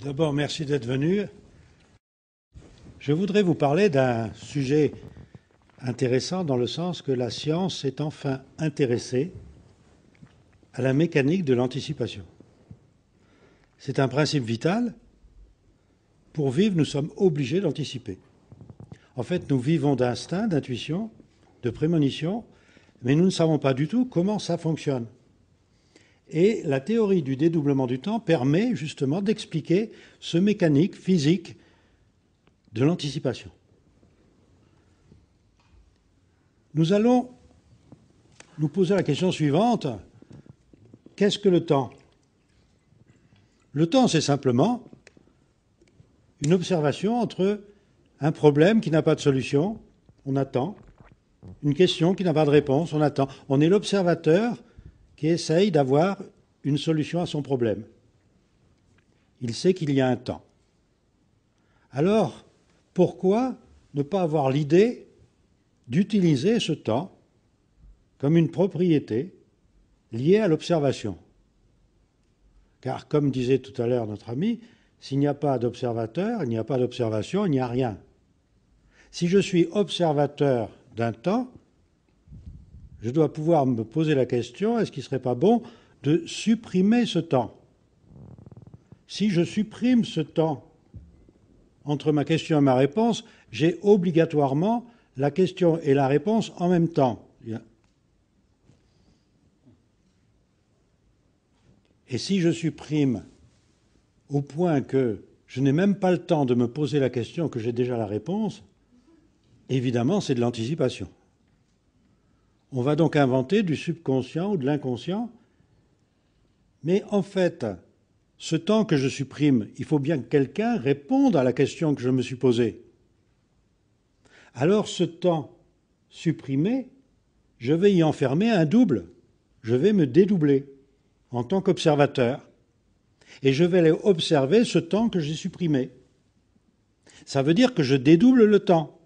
D'abord, merci d'être venu. Je voudrais vous parler d'un sujet intéressant dans le sens que la science s'est enfin intéressée à la mécanique de l'anticipation. C'est un principe vital. Pour vivre, nous sommes obligés d'anticiper. En fait, nous vivons d'instinct, d'intuition, de prémonition, mais nous ne savons pas du tout comment ça fonctionne. Et la théorie du dédoublement du temps permet justement d'expliquer ce mécanique physique de l'anticipation. Nous allons nous poser la question suivante. Qu'est-ce que le temps? Le temps, c'est simplement une observation entre un problème qui n'a pas de solution, on attend, une question qui n'a pas de réponse, on attend. On est l'observateur qui essaye d'avoir une solution à son problème. Il sait qu'il y a un temps. Alors, pourquoi ne pas avoir l'idée d'utiliser ce temps comme une propriété liée à l'observation? Car, comme disait tout à l'heure notre ami, s'il n'y a pas d'observateur, il n'y a pas d'observation, il n'y a rien. Si je suis observateur d'un temps, je dois pouvoir me poser la question, est-ce qu'il ne serait pas bon de supprimer ce temps? Si je supprime ce temps entre ma question et ma réponse, j'ai obligatoirement la question et la réponse en même temps. Et si je supprime au point que je n'ai même pas le temps de me poser la question, que j'ai déjà la réponse, évidemment, c'est de l'anticipation. On va donc inventer du subconscient ou de l'inconscient. Mais en fait, ce temps que je supprime, il faut bien que quelqu'un réponde à la question que je me suis posée. Alors ce temps supprimé, je vais y enfermer un double. Je vais me dédoubler en tant qu'observateur. Et je vais aller observer ce temps que j'ai supprimé. Ça veut dire que je dédouble le temps.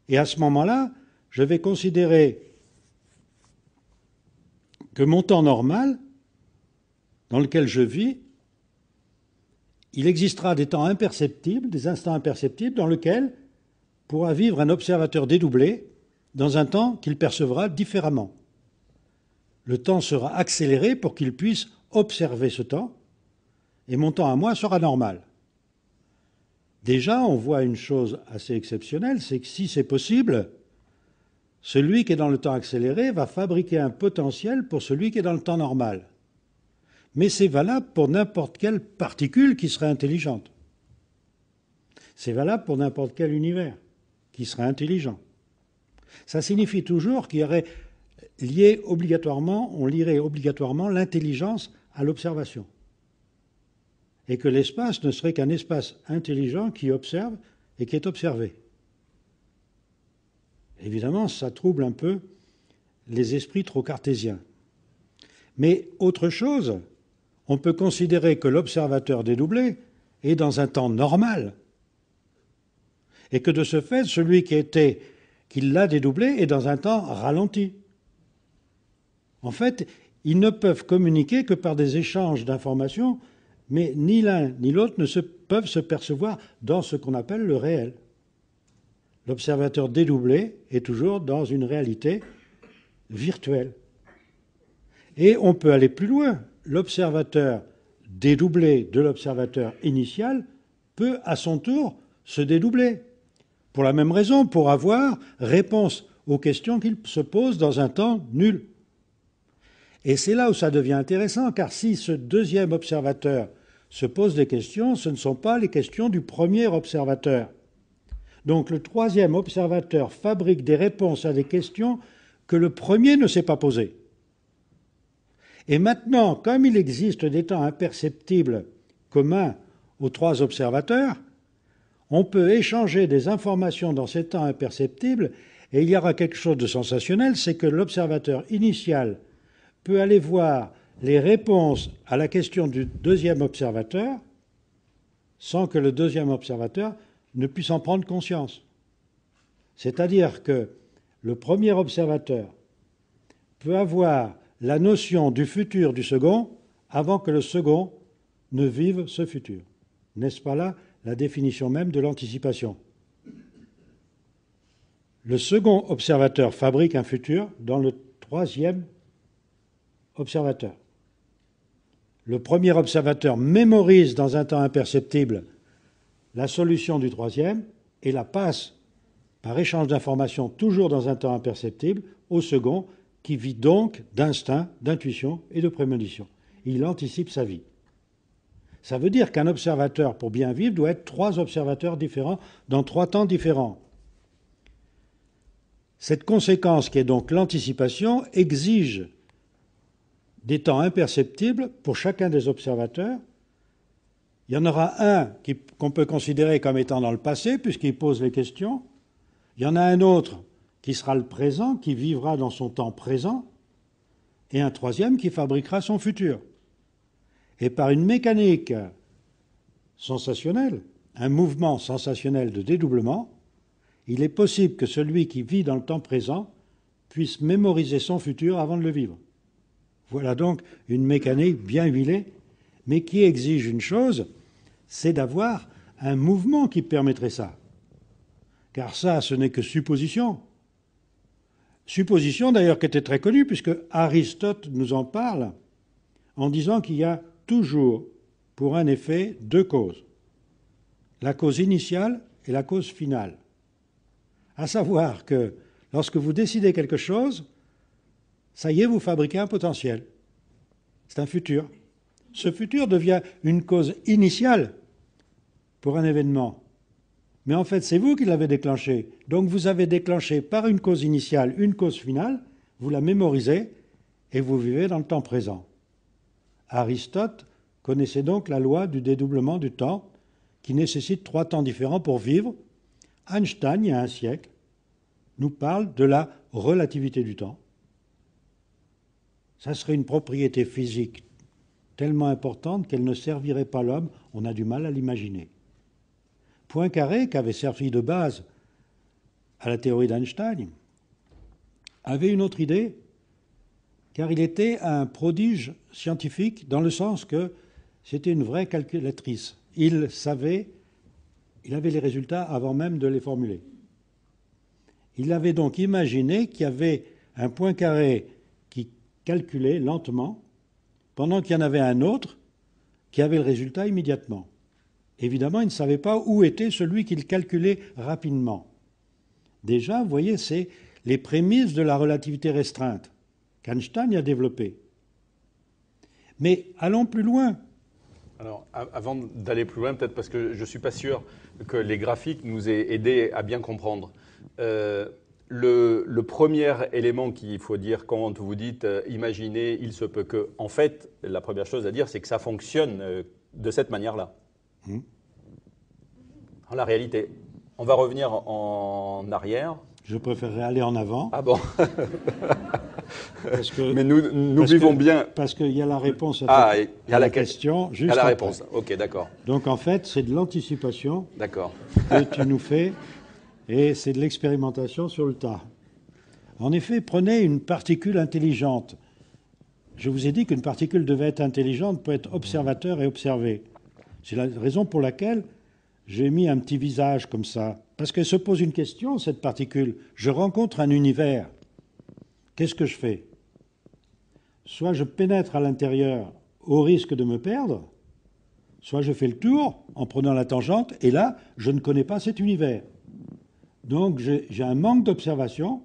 Et à ce moment-là, je vais considérer que mon temps normal, dans lequel je vis, il existera des temps imperceptibles, des instants imperceptibles, dans lesquels pourra vivre un observateur dédoublé dans un temps qu'il percevra différemment. Le temps sera accéléré pour qu'il puisse observer ce temps, et mon temps à moi sera normal. Déjà, on voit une chose assez exceptionnelle, c'est que si c'est possible, celui qui est dans le temps accéléré va fabriquer un potentiel pour celui qui est dans le temps normal. Mais c'est valable pour n'importe quelle particule qui serait intelligente. C'est valable pour n'importe quel univers qui serait intelligent. Ça signifie toujours qu'il y aurait on lierait obligatoirement l'intelligence à l'observation. Et que l'espace ne serait qu'un espace intelligent qui observe et qui est observé. Évidemment, ça trouble un peu les esprits trop cartésiens. Mais autre chose, on peut considérer que l'observateur dédoublé est dans un temps normal. Et que de ce fait, celui qui l'a dédoublé est dans un temps ralenti. En fait, ils ne peuvent communiquer que par des échanges d'informations, mais ni l'un ni l'autre ne peuvent se percevoir dans ce qu'on appelle le réel. L'observateur dédoublé est toujours dans une réalité virtuelle. Et on peut aller plus loin. L'observateur dédoublé de l'observateur initial peut à son tour se dédoubler. Pour la même raison, pour avoir réponse aux questions qu'il se pose dans un temps nul. Et c'est là où ça devient intéressant, car si ce deuxième observateur se pose des questions, ce ne sont pas les questions du premier observateur. Donc le troisième observateur fabrique des réponses à des questions que le premier ne s'est pas posées. Et maintenant, comme il existe des temps imperceptibles communs aux trois observateurs, on peut échanger des informations dans ces temps imperceptibles et il y aura quelque chose de sensationnel, c'est que l'observateur initial peut aller voir les réponses à la question du deuxième observateur sans que le deuxième observateur ne puisse en prendre conscience. C'est-à-dire que le premier observateur peut avoir la notion du futur du second avant que le second ne vive ce futur. N'est-ce pas là la définition même de l'anticipation? Le second observateur fabrique un futur dans le troisième observateur. Le premier observateur mémorise dans un temps imperceptible la solution du troisième et la passe par échange d'informations toujours dans un temps imperceptible au second qui vit donc d'instinct, d'intuition et de prémonition. Il anticipe sa vie. Ça veut dire qu'un observateur, pour bien vivre, doit être 3 observateurs différents dans 3 temps différents. Cette conséquence, qui est donc l'anticipation, exige des temps imperceptibles pour chacun des observateurs. Il y en aura un qu'on peut considérer comme étant dans le passé, puisqu'il pose les questions. Il y en a un autre qui sera le présent, qui vivra dans son temps présent, et un troisième qui fabriquera son futur. Et par une mécanique sensationnelle, un mouvement sensationnel de dédoublement, il est possible que celui qui vit dans le temps présent puisse mémoriser son futur avant de le vivre. Voilà donc une mécanique bien huilée, mais qui exige une chose, c'est d'avoir un mouvement qui permettrait ça. Car ça, ce n'est que supposition. Supposition d'ailleurs qui était très connue, puisque Aristote nous en parle en disant qu'il y a toujours, pour un effet, 2 causes. La cause initiale et la cause finale. À savoir que lorsque vous décidez quelque chose, ça y est, vous fabriquez un potentiel. C'est un futur. Ce futur devient une cause initiale pour un événement. Mais en fait, c'est vous qui l'avez déclenché. Donc vous avez déclenché par une cause initiale une cause finale, vous la mémorisez et vous vivez dans le temps présent. Aristote connaissait donc la loi du dédoublement du temps qui nécessite 3 temps différents pour vivre. Einstein, il y a un siècle, nous parle de la relativité du temps. Ça serait une propriété physique tellement importante qu'elle ne servirait pas l'homme, on a du mal à l'imaginer. Poincaré, qui avait servi de base à la théorie d'Einstein, avait une autre idée, car il était un prodige scientifique dans le sens que c'était une vraie calculatrice. Il savait, il avait les résultats avant même de les formuler. Il avait donc imaginé qu'il y avait un Poincaré qui calculait lentement, pendant qu'il y en avait un autre qui avait le résultat immédiatement. Évidemment, il ne savait pas où était celui qu'il calculait rapidement. Déjà, vous voyez, c'est les prémices de la relativité restreinte qu'Einstein a développées. Mais allons plus loin. Alors, avant d'aller plus loin, peut-être parce que je ne suis pas sûr que les graphiques nous aient aidés à bien comprendre. Le premier élément qu'il faut dire quand vous dites imaginez, il se peut que, en fait, la première chose à dire, c'est que ça fonctionne de cette manière-là. Dans la réalité. On va revenir en arrière. Je préférerais aller en avant. Ah bon. Mais nous vivons bien. Parce qu'il y a la réponse à la question juste à la après. réponse. Ok, d'accord. Donc en fait, c'est de l'anticipation que tu nous fais, et c'est de l'expérimentation sur le tas. En effet, prenez une particule intelligente. Je vous ai dit qu'une particule devait être intelligente pour être observateur et observé. C'est la raison pour laquelle j'ai mis un petit visage comme ça. Parce qu'elle se pose une question, cette particule. Je rencontre un univers. Qu'est-ce que je fais? Soit je pénètre à l'intérieur au risque de me perdre, soit je fais le tour en prenant la tangente, et là, je ne connais pas cet univers. Donc j'ai un manque d'observation.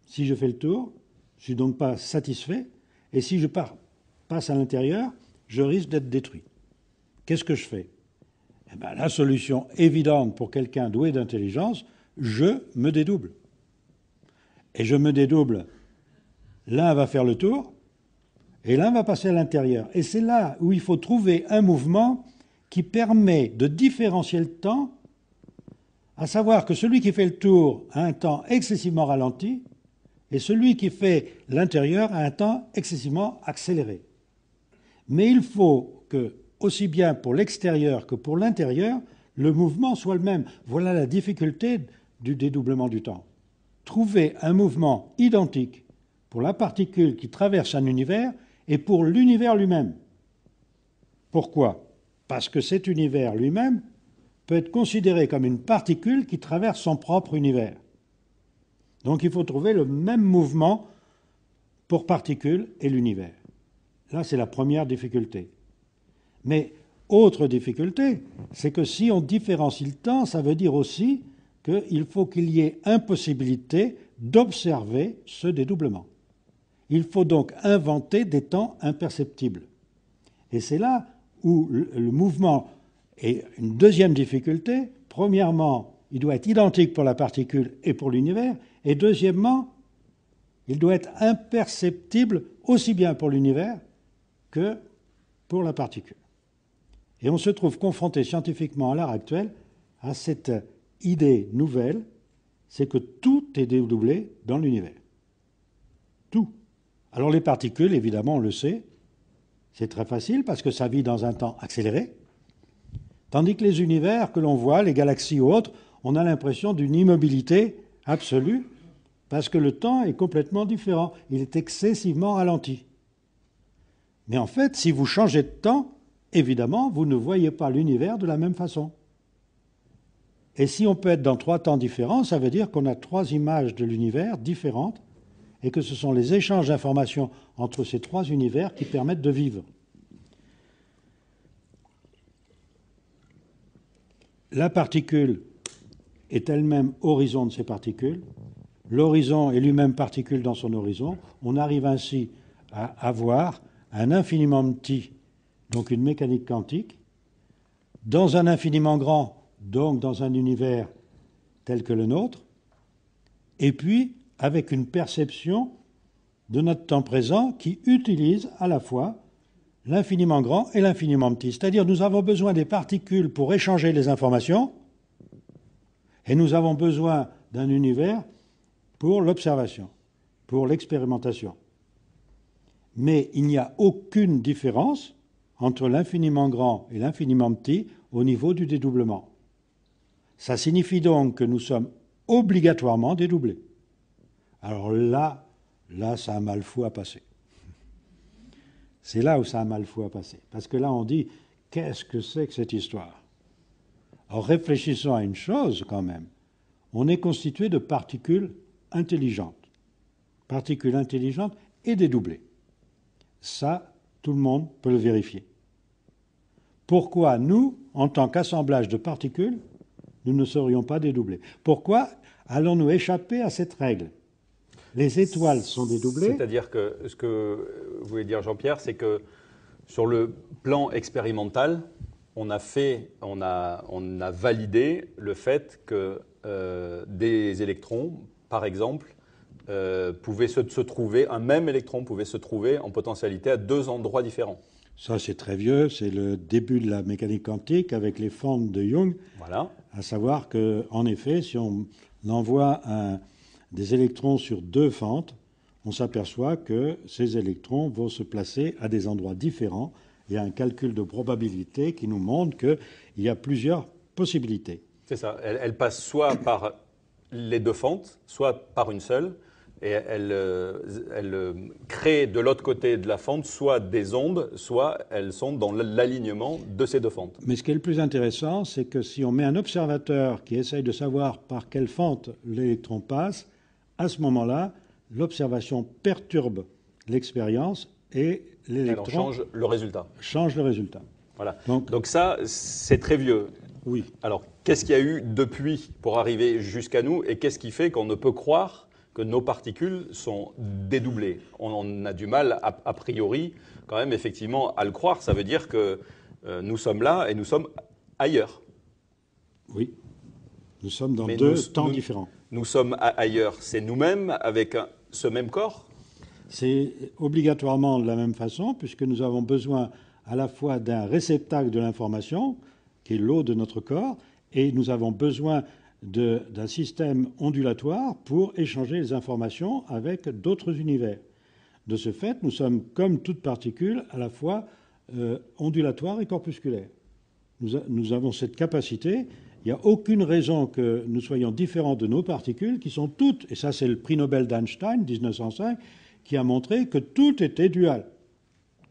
Si je fais le tour, je ne suis donc pas satisfait, et si je passe à l'intérieur, je risque d'être détruit. Qu'est-ce que je fais? Eh bien, la solution évidente pour quelqu'un doué d'intelligence, je me dédouble. Et je me dédouble. L'un va faire le tour, et l'un va passer à l'intérieur. Et c'est là où il faut trouver un mouvement qui permet de différencier le temps, à savoir que celui qui fait le tour a un temps excessivement ralenti, et celui qui fait l'intérieur a un temps excessivement accéléré. Mais il faut que, aussi bien pour l'extérieur que pour l'intérieur, le mouvement soit le même. Voilà la difficulté du dédoublement du temps. Trouver un mouvement identique pour la particule qui traverse un univers et pour l'univers lui-même. Pourquoi? parce que cet univers lui-même peut être considéré comme une particule qui traverse son propre univers. Donc il faut trouver le même mouvement pour particule et l'univers. Là, c'est la première difficulté. Mais autre difficulté, c'est que si on différencie le temps, ça veut dire aussi qu'il faut qu'il y ait impossibilité d'observer ce dédoublement. Il faut donc inventer des temps imperceptibles. Et c'est là où le mouvement est une deuxième difficulté. Premièrement, il doit être identique pour la particule et pour l'univers. Et deuxièmement, il doit être imperceptible aussi bien pour l'univers que pour la particule. Et on se trouve confronté scientifiquement à l'heure actuelle à cette idée nouvelle, c'est que tout est dédoublé dans l'univers. Tout. Alors les particules, évidemment, on le sait, c'est très facile parce que ça vit dans un temps accéléré, tandis que les univers que l'on voit, les galaxies ou autres, on a l'impression d'une immobilité absolue parce que le temps est complètement différent, il est excessivement ralenti. Mais en fait, si vous changez de temps, évidemment, vous ne voyez pas l'univers de la même façon. Et si on peut être dans 3 temps différents, ça veut dire qu'on a 3 images de l'univers différentes et que ce sont les échanges d'informations entre ces 3 univers qui permettent de vivre. La particule est elle-même horizon de ces particules. L'horizon est lui-même particule dans son horizon. On arrive ainsi à avoir un infiniment petit, donc une mécanique quantique, dans un infiniment grand, donc dans un univers tel que le nôtre, et puis avec une perception de notre temps présent qui utilise à la fois l'infiniment grand et l'infiniment petit. C'est-à-dire nous avons besoin des particules pour échanger les informations, et nous avons besoin d'un univers pour l'observation, pour l'expérimentation. Mais il n'y a aucune différence entre l'infiniment grand et l'infiniment petit au niveau du dédoublement. Ça signifie donc que nous sommes obligatoirement dédoublés. Alors là, ça a mal fou à passer. C'est là où ça a mal fou à passer. Parce que là, on dit, qu'est-ce que c'est que cette histoire? Alors réfléchissons à une chose quand même. On est constitué de particules intelligentes. Particules intelligentes et dédoublées. Ça, tout le monde peut le vérifier. Pourquoi nous, en tant qu'assemblage de particules, nous ne serions pas dédoublés? Pourquoi allons-nous échapper à cette règle? Les étoiles sont dédoublées. C'est-à-dire que ce que vous voulez dire, Jean-Pierre, c'est que sur le plan expérimental, on a validé le fait que des électrons, par exemple, pouvaient se trouver, un même électron pouvait se trouver en potentialité à 2 endroits différents. Ça, c'est très vieux, c'est le début de la mécanique quantique avec les fentes de Young. Voilà. À savoir qu'en effet, si on envoie des électrons sur 2 fentes, on s'aperçoit que ces électrons vont se placer à des endroits différents. Il y a un calcul de probabilité qui nous montre qu'il y a plusieurs possibilités. C'est ça. Elle passe soit par les 2 fentes, soit par une seule. Et elle crée de l'autre côté de la fente soit des ondes, soit elles sont dans l'alignement de ces 2 fentes. Mais ce qui est le plus intéressant, c'est que si on met un observateur qui essaye de savoir par quelle fente l'électron passe, à ce moment-là, l'observation perturbe l'expérience et l'électron change le résultat. Change le résultat. Voilà. Donc ça, c'est très vieux. Oui. Alors, qu'est-ce qu'il y a eu depuis pour arriver jusqu'à nous et qu'est-ce qui fait qu'on ne peut croire que nos particules sont dédoublées? On a du mal, a priori, quand même, effectivement, à le croire. Ça veut dire que nous sommes là et nous sommes ailleurs. Oui. Nous sommes dans 2 temps différents. Nous sommes ailleurs. C'est nous-mêmes avec ce même corps? C'est obligatoirement de la même façon, puisque nous avons besoin à la fois d'un réceptacle de l'information, qui est l'eau de notre corps, et nous avons besoin d'un système ondulatoire pour échanger les informations avec d'autres univers. De ce fait, nous sommes, comme toute particule, à la fois ondulatoire et corpusculaire. Nous avons cette capacité. Il n'y a aucune raison que nous soyons différents de nos particules, qui sont toutes, et ça c'est le prix Nobel d'Einstein, 1905, qui a montré que tout était dual,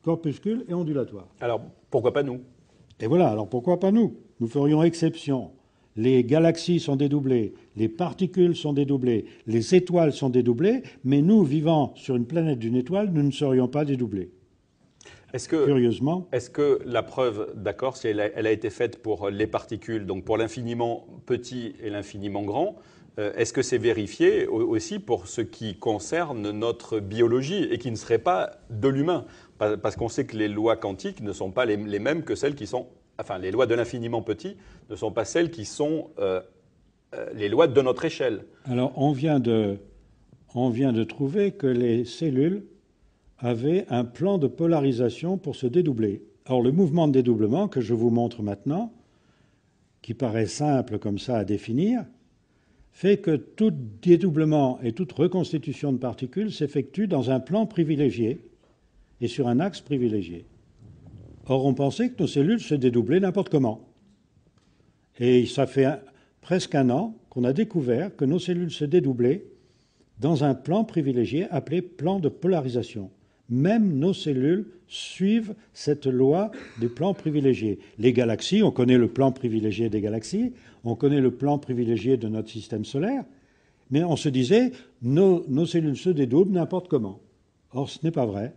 corpuscule et ondulatoire. Alors, pourquoi pas nous? Et voilà, alors pourquoi pas nous? Nous ferions exception. Les galaxies sont dédoublées, les particules sont dédoublées, les étoiles sont dédoublées, mais nous, vivant sur une planète d'une étoile, nous ne serions pas dédoublés. Curieusement. Est-ce que la preuve, d'accord, si elle a été faite pour les particules, donc pour l'infiniment petit et l'infiniment grand, est-ce que c'est vérifié aussi pour ce qui concerne notre biologie et qui ne serait pas de l'humain? Parce qu'on sait que les lois quantiques ne sont pas les mêmes que celles qui sont... Enfin, les lois de l'infiniment petit ne sont pas celles qui sont les lois de notre échelle. Alors, on vient de trouver que les cellules avaient un plan de polarisation pour se dédoubler. Or, le mouvement de dédoublement que je vous montre maintenant, qui paraît simple comme ça à définir, fait que tout dédoublement et toute reconstitution de particules s'effectue dans un plan privilégié et sur un axe privilégié. Or, on pensait que nos cellules se dédoublaient n'importe comment. Et ça fait presque un an qu'on a découvert que nos cellules se dédoublaient dans un plan privilégié appelé plan de polarisation. Même nos cellules suivent cette loi des plans privilégiés. Les galaxies, on connaît le plan privilégié des galaxies, on connaît le plan privilégié de notre système solaire, mais on se disait, nos cellules se dédoublent n'importe comment. Or, ce n'est pas vrai.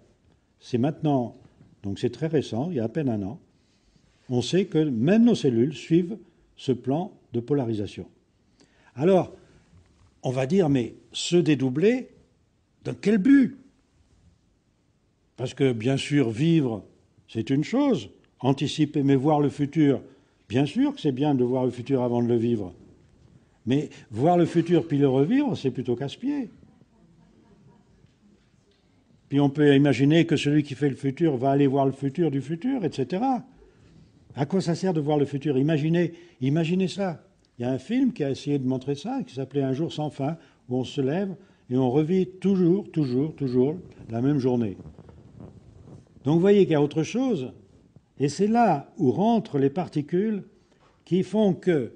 C'est maintenant, donc c'est très récent, il y a à peine un an, on sait que même nos cellules suivent ce plan de polarisation. Alors, on va dire, mais se dédoubler, dans quel but? Parce que, bien sûr, vivre, c'est une chose. Anticiper, mais voir le futur, bien sûr que c'est bien de voir le futur avant de le vivre. Mais voir le futur puis le revivre, c'est plutôt casse-pied. Puis on peut imaginer que celui qui fait le futur va aller voir le futur du futur, etc. À quoi ça sert de voir le futur? Imaginez ça. Il y a un film qui a essayé de montrer ça, qui s'appelait Un jour sans fin, où on se lève et on revit toujours la même journée. Donc vous voyez qu'il y a autre chose. Et c'est là où rentrent les particules qui font que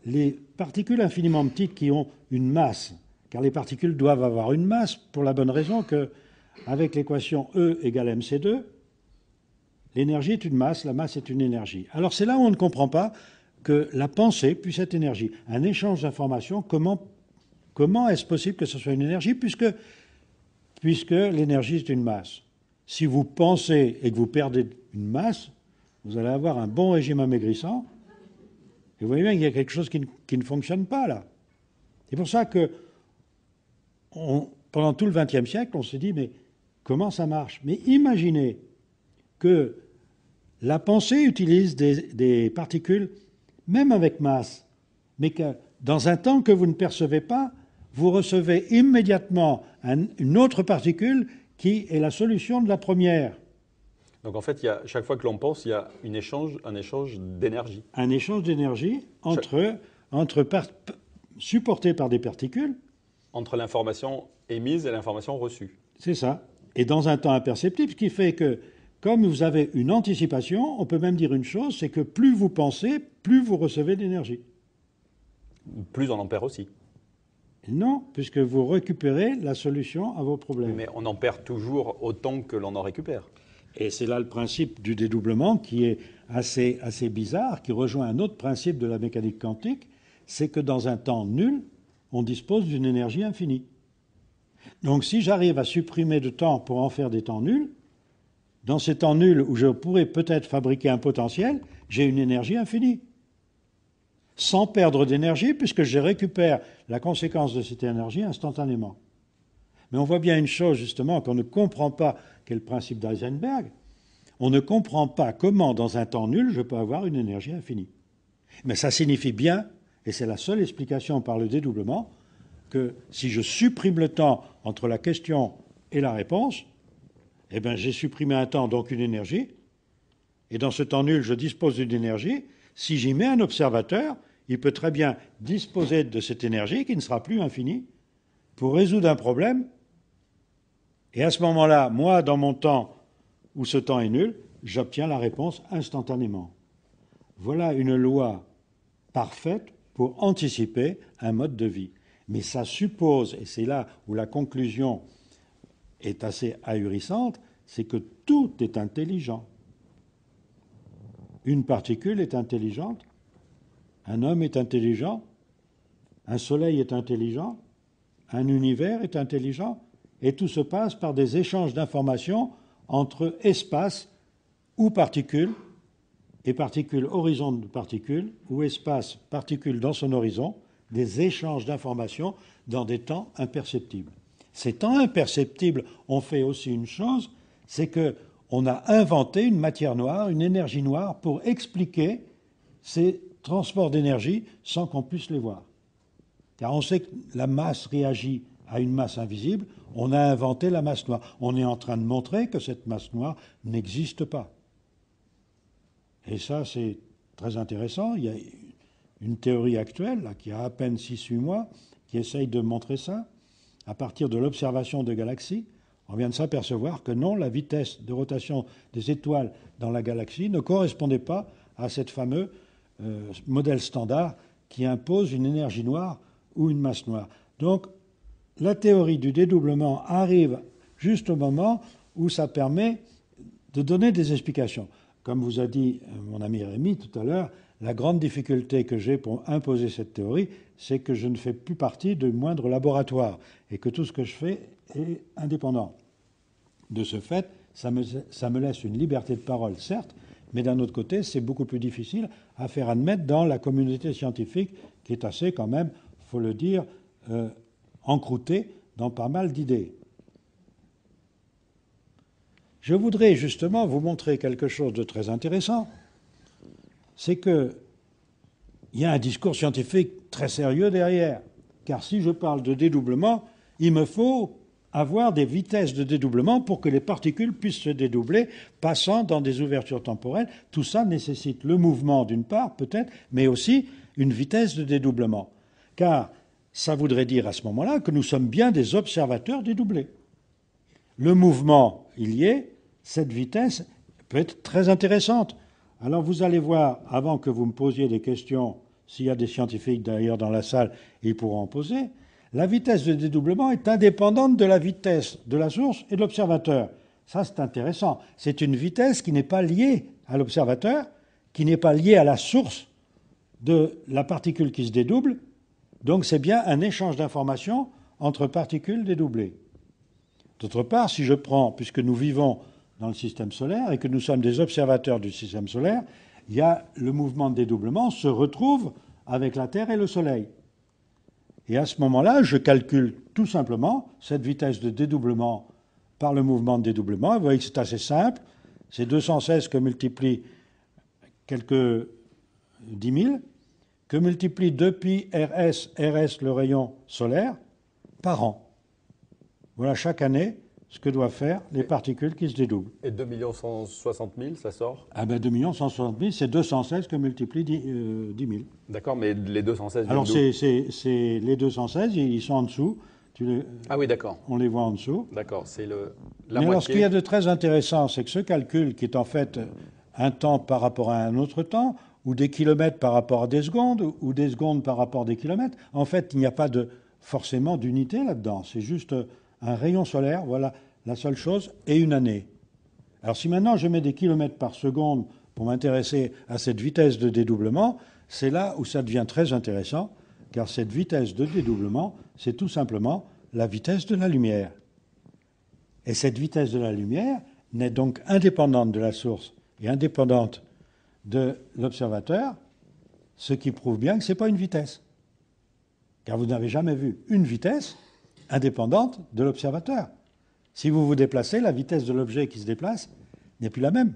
les particules infiniment petites qui ont une masse, car les particules doivent avoir une masse pour la bonne raison que, avec l'équation E égale mc2, l'énergie est une masse, la masse est une énergie. Alors c'est là où on ne comprend pas que la pensée puisse être énergie. Un échange d'informations, comment est-ce possible que ce soit une énergie puisque l'énergie est une masse? Si vous pensez et que vous perdez une masse, vous allez avoir un bon régime amaigrissant. Et vous voyez bien qu'il y a quelque chose qui ne fonctionne pas là. C'est pour ça que pendant tout le XXe siècle, on s'est dit, mais comment ça marche? Mais imaginez que la pensée utilise des particules, même avec masse, mais que dans un temps que vous ne percevez pas, vous recevez immédiatement une autre particule qui est la solution de la première. Donc en fait, chaque fois que l'on pense, il y a un échange d'énergie. Un échange d'énergie supporté par des particules. Entre l'information émise et l'information reçue. C'est ça. Et dans un temps imperceptible, ce qui fait que, comme vous avez une anticipation, on peut même dire une chose, c'est que plus vous pensez, plus vous recevez d'énergie. Plus on en perd aussi. Non, puisque vous récupérez la solution à vos problèmes. Mais on en perd toujours autant que l'on en récupère. Et c'est là le principe du dédoublement qui est assez bizarre, qui rejoint un autre principe de la mécanique quantique, c'est que dans un temps nul, on dispose d'une énergie infinie. Donc si j'arrive à supprimer de temps pour en faire des temps nuls, dans ces temps nuls où je pourrais peut-être fabriquer un potentiel, j'ai une énergie infinie. Sans perdre d'énergie, puisque je récupère la conséquence de cette énergie instantanément. Mais on voit bien une chose, justement, qu'on ne comprend pas, qu'est le principe d'Heisenberg. On ne comprend pas comment, dans un temps nul, je peux avoir une énergie infinie. Mais ça signifie bien, et c'est la seule explication par le dédoublement, que si je supprime le temps entre la question et la réponse, eh bien j'ai supprimé un temps, donc une énergie, et dans ce temps nul, je dispose d'une énergie. Si j'y mets un observateur, il peut très bien disposer de cette énergie qui ne sera plus infinie pour résoudre un problème. Et à ce moment-là, moi, dans mon temps où ce temps est nul, j'obtiens la réponse instantanément. Voilà une loi parfaite pour anticiper un mode de vie. Mais ça suppose, et c'est là où la conclusion est assez ahurissante, c'est que tout est intelligent. une particule est intelligente, un homme est intelligent, un soleil est intelligent, un univers est intelligent, et tout se passe par des échanges d'informations entre espace ou particules, et particules, horizon de particules, ou espace, particules dans son horizon, des échanges d'informations dans des temps imperceptibles. Ces temps imperceptibles ont fait aussi une chose, c'est qu'on a inventé une matière noire, une énergie noire, pour expliquer ces transports d'énergie sans qu'on puisse les voir. Car on sait que la masse réagit à une masse invisible, on a inventé la masse noire. On est en train de montrer que cette masse noire n'existe pas. Et ça, c'est très intéressant. Il y a une théorie actuelle, là, qui a à peine 6-8 mois, qui essaye de montrer ça. À partir de l'observation de galaxies, on vient de s'apercevoir que non, la vitesse de rotation des étoiles dans la galaxie ne correspondait pas à cette fameux modèle standard qui impose une énergie noire ou une masse noire. Donc, la théorie du dédoublement arrive juste au moment où ça permet de donner des explications. Comme vous a dit mon ami Rémi tout à l'heure, la grande difficulté que j'ai pour imposer cette théorie, c'est que je ne fais plus partie du moindre laboratoire et que tout ce que je fais est indépendant. De ce fait, ça me laisse une liberté de parole, certes, mais d'un autre côté, c'est beaucoup plus difficile à faire admettre dans la communauté scientifique qui est assez, quand même, il faut le dire, encroûtée dans pas mal d'idées. Je voudrais justement vous montrer quelque chose de très intéressant. C'est qu'il y a un discours scientifique très sérieux derrière. Car si je parle de dédoublement, il me faut avoir des vitesses de dédoublement pour que les particules puissent se dédoubler, passant dans des ouvertures temporelles. Tout ça nécessite le mouvement d'une part, peut-être, mais aussi une vitesse de dédoublement. Car ça voudrait dire à ce moment-là que nous sommes bien des observateurs dédoublés. Le mouvement, il y est, cette vitesse peut être très intéressante. Alors vous allez voir, avant que vous me posiez des questions, s'il y a des scientifiques d'ailleurs dans la salle, ils pourront en poser, la vitesse de dédoublement est indépendante de la vitesse de la source et de l'observateur. Ça, c'est intéressant. C'est une vitesse qui n'est pas liée à l'observateur, qui n'est pas liée à la source de la particule qui se dédouble. Donc c'est bien un échange d'informations entre particules dédoublées. D'autre part, si je prends, puisque nous vivons dans le système solaire et que nous sommes des observateurs du système solaire, il y a le mouvement de dédoublement se retrouve avec la Terre et le Soleil. Et à ce moment-là, je calcule tout simplement cette vitesse de dédoublement par le mouvement de dédoublement. Vous voyez que c'est assez simple. C'est 216 que multiplie quelques 10 000, que multiplie 2π RS le rayon solaire, par an. Voilà chaque année ce que doivent faire les particules qui se dédoublent. Et 2 160 000, ça sort? Ah ben 2 160 000, c'est 216 que multiplie 10 000. D'accord, mais les 216 Alors c'est les 216, ils sont en dessous. Ah oui, d'accord. On les voit en dessous. D'accord, c'est la Mais moitié. alors ce qu'il y a de très intéressant, c'est que ce calcul, qui est en fait un temps par rapport à un autre temps, ou des kilomètres par rapport à des secondes, ou des secondes par rapport à des kilomètres, en fait, il n'y a pas forcément d'unité là-dedans. C'est juste un rayon solaire, voilà la seule chose, et une année. Alors si maintenant je mets des kilomètres par seconde pour m'intéresser à cette vitesse de dédoublement, c'est là où ça devient très intéressant, car cette vitesse de dédoublement, c'est tout simplement la vitesse de la lumière. Et cette vitesse de la lumière n'est donc indépendante de la source et indépendante de l'observateur, ce qui prouve bien que ce n'est pas une vitesse. Car vous n'avez jamais vu une vitesse indépendante de l'observateur. Si vous vous déplacez, la vitesse de l'objet qui se déplace n'est plus la même.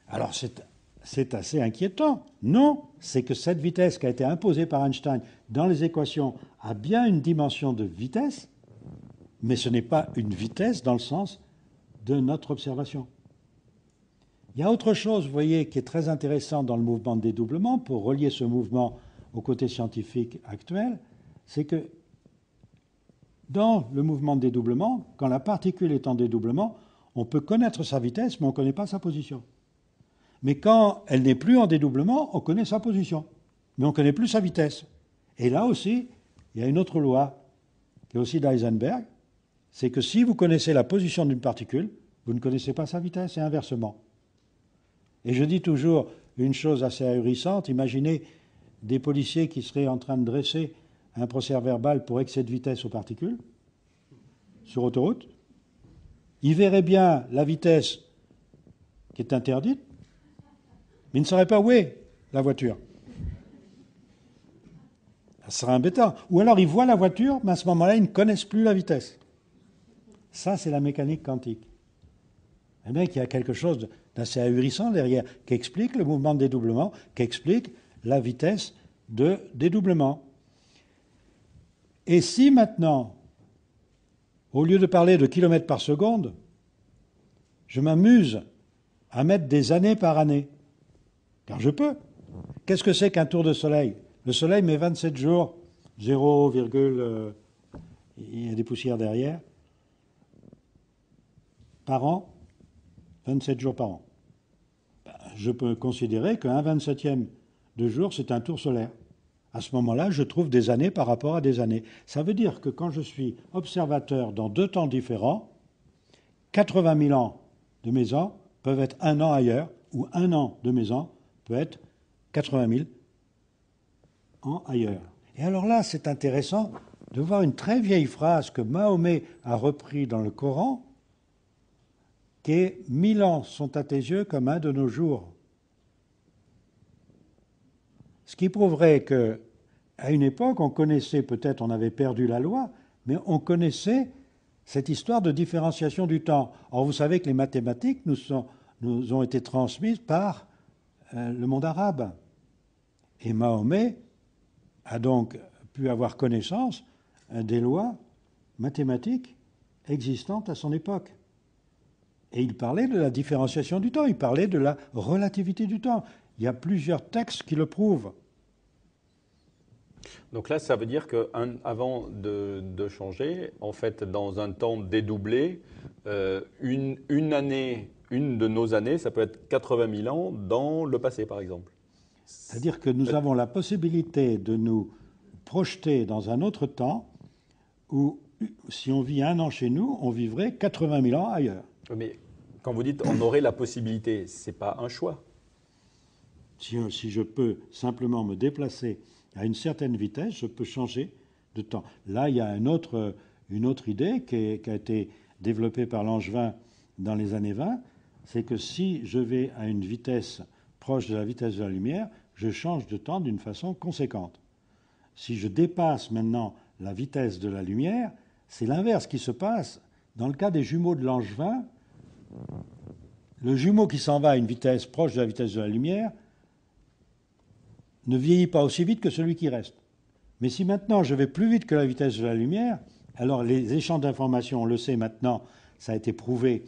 Alors c'est assez inquiétant. Non, c'est que cette vitesse qui a été imposée par Einstein dans les équations a bien une dimension de vitesse, mais ce n'est pas une vitesse dans le sens de notre observation. Il y a autre chose, vous voyez, qui est très intéressant dans le mouvement de dédoublement, pour relier ce mouvement au côté scientifique actuel, c'est que dans le mouvement de dédoublement, quand la particule est en dédoublement, on peut connaître sa vitesse, mais on ne connaît pas sa position. Mais quand elle n'est plus en dédoublement, on connaît sa position, mais on ne connaît plus sa vitesse. Et là aussi, il y a une autre loi, qui est aussi d'Heisenberg, c'est que si vous connaissez la position d'une particule, vous ne connaissez pas sa vitesse, et inversement. Et je dis toujours une chose assez ahurissante. Imaginez des policiers qui seraient en train de dresser un procès-verbal pour excès de vitesse aux particules sur autoroute. Ils verraient bien la vitesse qui est interdite, mais ils ne sauraient pas où est la voiture. Ça serait embêtant. Ou alors ils voient la voiture, mais à ce moment-là, ils ne connaissent plus la vitesse. Ça, c'est la mécanique quantique. Eh bien, qu'il y a quelque chose d'assez ahurissant derrière, qui explique le mouvement de dédoublement, qui explique la vitesse de dédoublement. Et si maintenant, au lieu de parler de kilomètres par seconde, je m'amuse à mettre des années par année, car je peux. Qu'est-ce que c'est qu'un tour de soleil? Le soleil met 27 jours, 0, il y a des poussières derrière, par an, 27 jours par an. Je peux considérer qu'un 27e de jour, c'est un tour solaire. À ce moment-là, je trouve des années par rapport à des années. Ça veut dire que quand je suis observateur dans 2 temps différents, 80 000 ans de mes ans peuvent être 1 an ailleurs, ou 1 an de mes ans peut être 80 000 ans ailleurs. Et alors là, c'est intéressant de voir une très vieille phrase que Mahomet a repris dans le Coran, qui est « 1000 ans sont à tes yeux comme un de nos jours ». Ce qui prouverait qu'à une époque, on connaissait, peut-être on avait perdu la loi, mais on connaissait cette histoire de différenciation du temps. Or, vous savez que les mathématiques nous ont été transmises par le monde arabe. Et Mahomet a donc pu avoir connaissance des lois mathématiques existantes à son époque. Et il parlait de la différenciation du temps, il parlait de la relativité du temps. Il y a plusieurs textes qui le prouvent. Donc là, ça veut dire qu'avant de changer, en fait, dans un temps dédoublé, une année, une de nos années, ça peut être 80 000 ans dans le passé, par exemple. C'est-à-dire que nous avons la possibilité de nous projeter dans un autre temps où, si on vit 1 an chez nous, on vivrait 80 000 ans ailleurs. Mais quand vous dites on aurait la possibilité, ce n'est pas un choix. Si je peux simplement me déplacer à une certaine vitesse, je peux changer de temps. Là, il y a une autre idée qui a été développée par Langevin dans les années 20, c'est que si je vais à une vitesse proche de la vitesse de la lumière, je change de temps d'une façon conséquente. Si je dépasse maintenant la vitesse de la lumière, c'est l'inverse qui se passe. Dans le cas des jumeaux de Langevin, le jumeau qui s'en va à une vitesse proche de la vitesse de la lumière ne vieillit pas aussi vite que celui qui reste. Mais si maintenant je vais plus vite que la vitesse de la lumière, alors les échanges d'informations, on le sait maintenant, ça a été prouvé,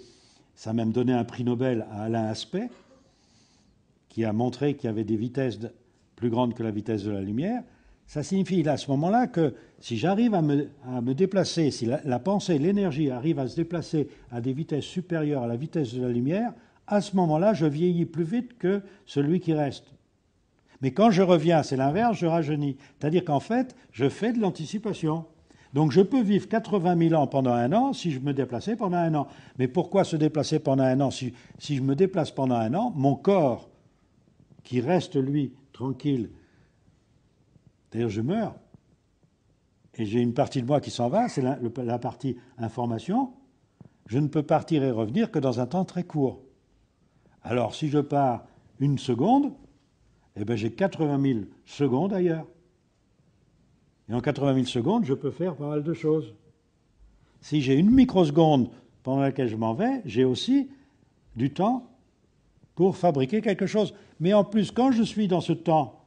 ça a même donné un prix Nobel à Alain Aspect, qui a montré qu'il y avait des vitesses plus grandes que la vitesse de la lumière. Ça signifie à ce moment-là que si j'arrive à me déplacer, si la pensée, l'énergie arrive à se déplacer à des vitesses supérieures à la vitesse de la lumière, à ce moment-là, je vieillis plus vite que celui qui reste. Mais quand je reviens, c'est l'inverse, je rajeunis. C'est-à-dire qu'en fait, je fais de l'anticipation. Donc je peux vivre 80 000 ans pendant 1 an si je me déplaçais pendant 1 an. Mais pourquoi se déplacer pendant 1 an? Si je me déplace pendant 1 an, mon corps, qui reste, lui, tranquille, d'ailleurs je meurs, et j'ai une partie de moi qui s'en va, c'est la partie information, je ne peux partir et revenir que dans un temps très court. Alors si je pars 1 seconde, eh bien j'ai 80 000 secondes ailleurs. Et en 80 000 secondes, je peux faire pas mal de choses. Si j'ai 1 microseconde pendant laquelle je m'en vais, j'ai aussi du temps pour fabriquer quelque chose. Mais en plus, quand je suis dans ce temps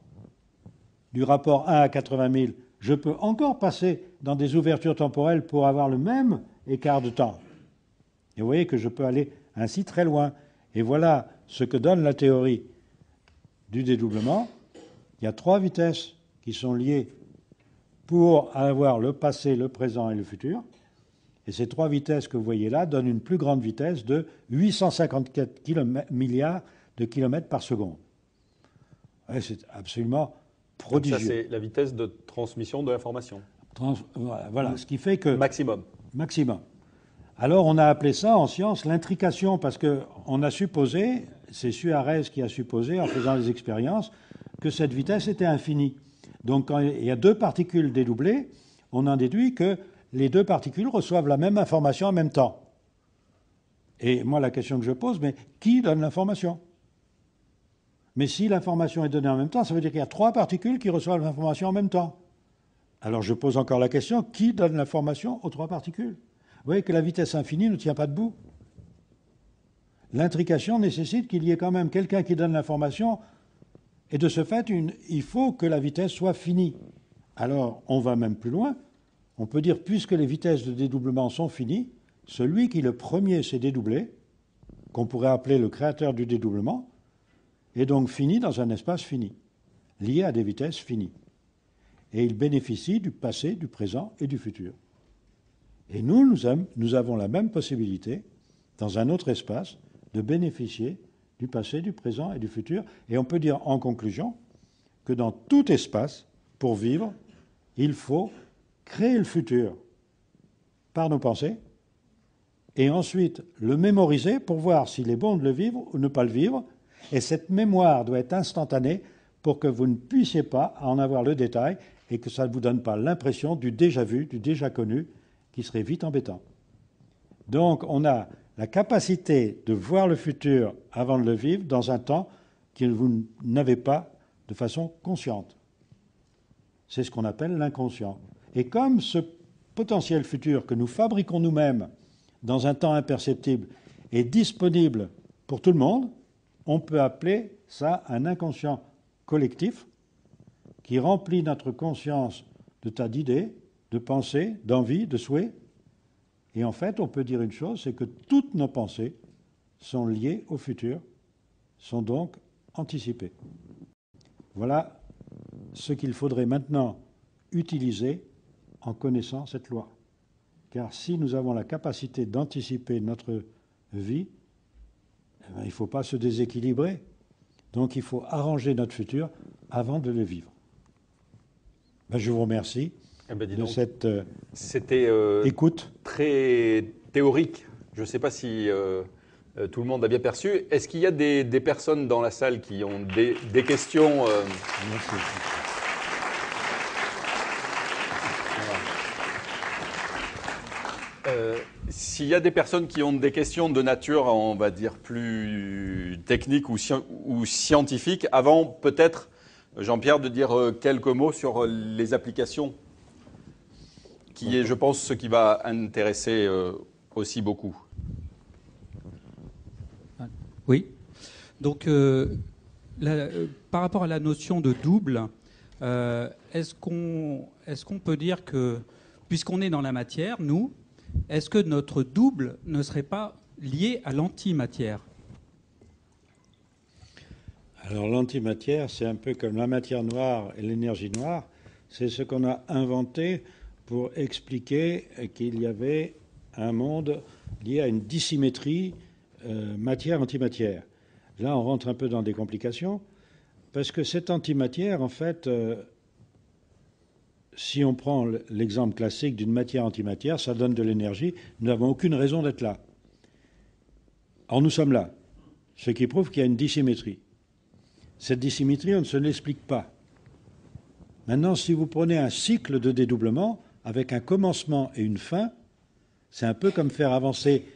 du rapport 1 à 80 000, je peux encore passer dans des ouvertures temporelles pour avoir le même écart de temps. Et vous voyez que je peux aller ainsi très loin. Et voilà ce que donne la théorie du dédoublement. Il y a 3 vitesses qui sont liées pour avoir le passé, le présent et le futur. Et ces 3 vitesses que vous voyez là donnent une plus grande vitesse de 854 milliards de kilomètres par seconde. Ouais, c'est absolument prodigieux. Donc ça, c'est la vitesse de transmission de l'information. Voilà, ce qui fait que... Maximum. Maximum. Alors, on a appelé ça en science l'intrication, parce qu'on a supposé, c'est Suarez qui a supposé, en faisant les expériences, que cette vitesse était infinie. Donc quand il y a deux particules dédoublées, on en déduit que les deux particules reçoivent la même information en même temps. Et moi, la question que je pose, mais qui donne l'information? Mais si l'information est donnée en même temps, ça veut dire qu'il y a trois particules qui reçoivent l'information en même temps. Alors je pose encore la question, qui donne l'information aux trois particules? Vous voyez que la vitesse infinie ne tient pas debout. L'intrication nécessite qu'il y ait quand même quelqu'un qui donne l'information, et de ce fait, il faut que la vitesse soit finie. Alors, on va même plus loin. On peut dire, puisque les vitesses de dédoublement sont finies, celui qui le premier s'est dédoublé, qu'on pourrait appeler le créateur du dédoublement, est donc fini dans un espace fini, lié à des vitesses finies. Et il bénéficie du passé, du présent et du futur. Et nous avons la même possibilité, dans un autre espace, de bénéficier du passé, du présent et du futur. Et on peut dire en conclusion que dans tout espace, pour vivre, il faut créer le futur par nos pensées et ensuite le mémoriser pour voir s'il est bon de le vivre ou ne pas le vivre. Et cette mémoire doit être instantanée pour que vous ne puissiez pas en avoir le détail et que ça ne vous donne pas l'impression du déjà vu, du déjà connu, qui serait vite embêtant. Donc on a la capacité de voir le futur avant de le vivre dans un temps que vous n'avez pas de façon consciente. C'est ce qu'on appelle l'inconscient. Et comme ce potentiel futur que nous fabriquons nous-mêmes dans un temps imperceptible est disponible pour tout le monde, on peut appeler ça un inconscient collectif qui remplit notre conscience de tas d'idées, de pensées, d'envies, de souhaits. Et en fait, on peut dire une chose, c'est que toutes nos pensées sont liées au futur, sont donc anticipées. Voilà ce qu'il faudrait maintenant utiliser en connaissant cette loi. Car si nous avons la capacité d'anticiper notre vie, il ne faut pas se déséquilibrer. Donc il faut arranger notre futur avant de le vivre. Je vous remercie de cette écoute. Très théorique. Je ne sais pas si tout le monde a bien perçu. Est-ce qu'il y a des personnes dans la salle qui ont des questions Merci. S'il y a des personnes qui ont des questions de nature, on va dire, plus technique ou scientifique, avant peut-être, Jean-Pierre, de dire quelques mots sur les applications, qui est, je pense, ce qui va intéresser aussi beaucoup. Oui. Donc, par rapport à la notion de double, est-ce qu'on peut dire que, puisqu'on est dans la matière, nous, est-ce que notre double ne serait pas lié à l'antimatière? Alors l'antimatière, c'est un peu comme la matière noire et l'énergie noire. C'est ce qu'on a inventé pour expliquer qu'il y avait un monde lié à une dissymétrie matière-antimatière. Là, on rentre un peu dans des complications, parce que cette antimatière, en fait, si on prend l'exemple classique d'une matière-antimatière, ça donne de l'énergie. Nous n'avons aucune raison d'être là. Or, nous sommes là, ce qui prouve qu'il y a une dissymétrie. Cette dissymétrie, on ne se l'explique pas. Maintenant, si vous prenez un cycle de dédoublement avec un commencement et une fin, c'est un peu comme faire avancer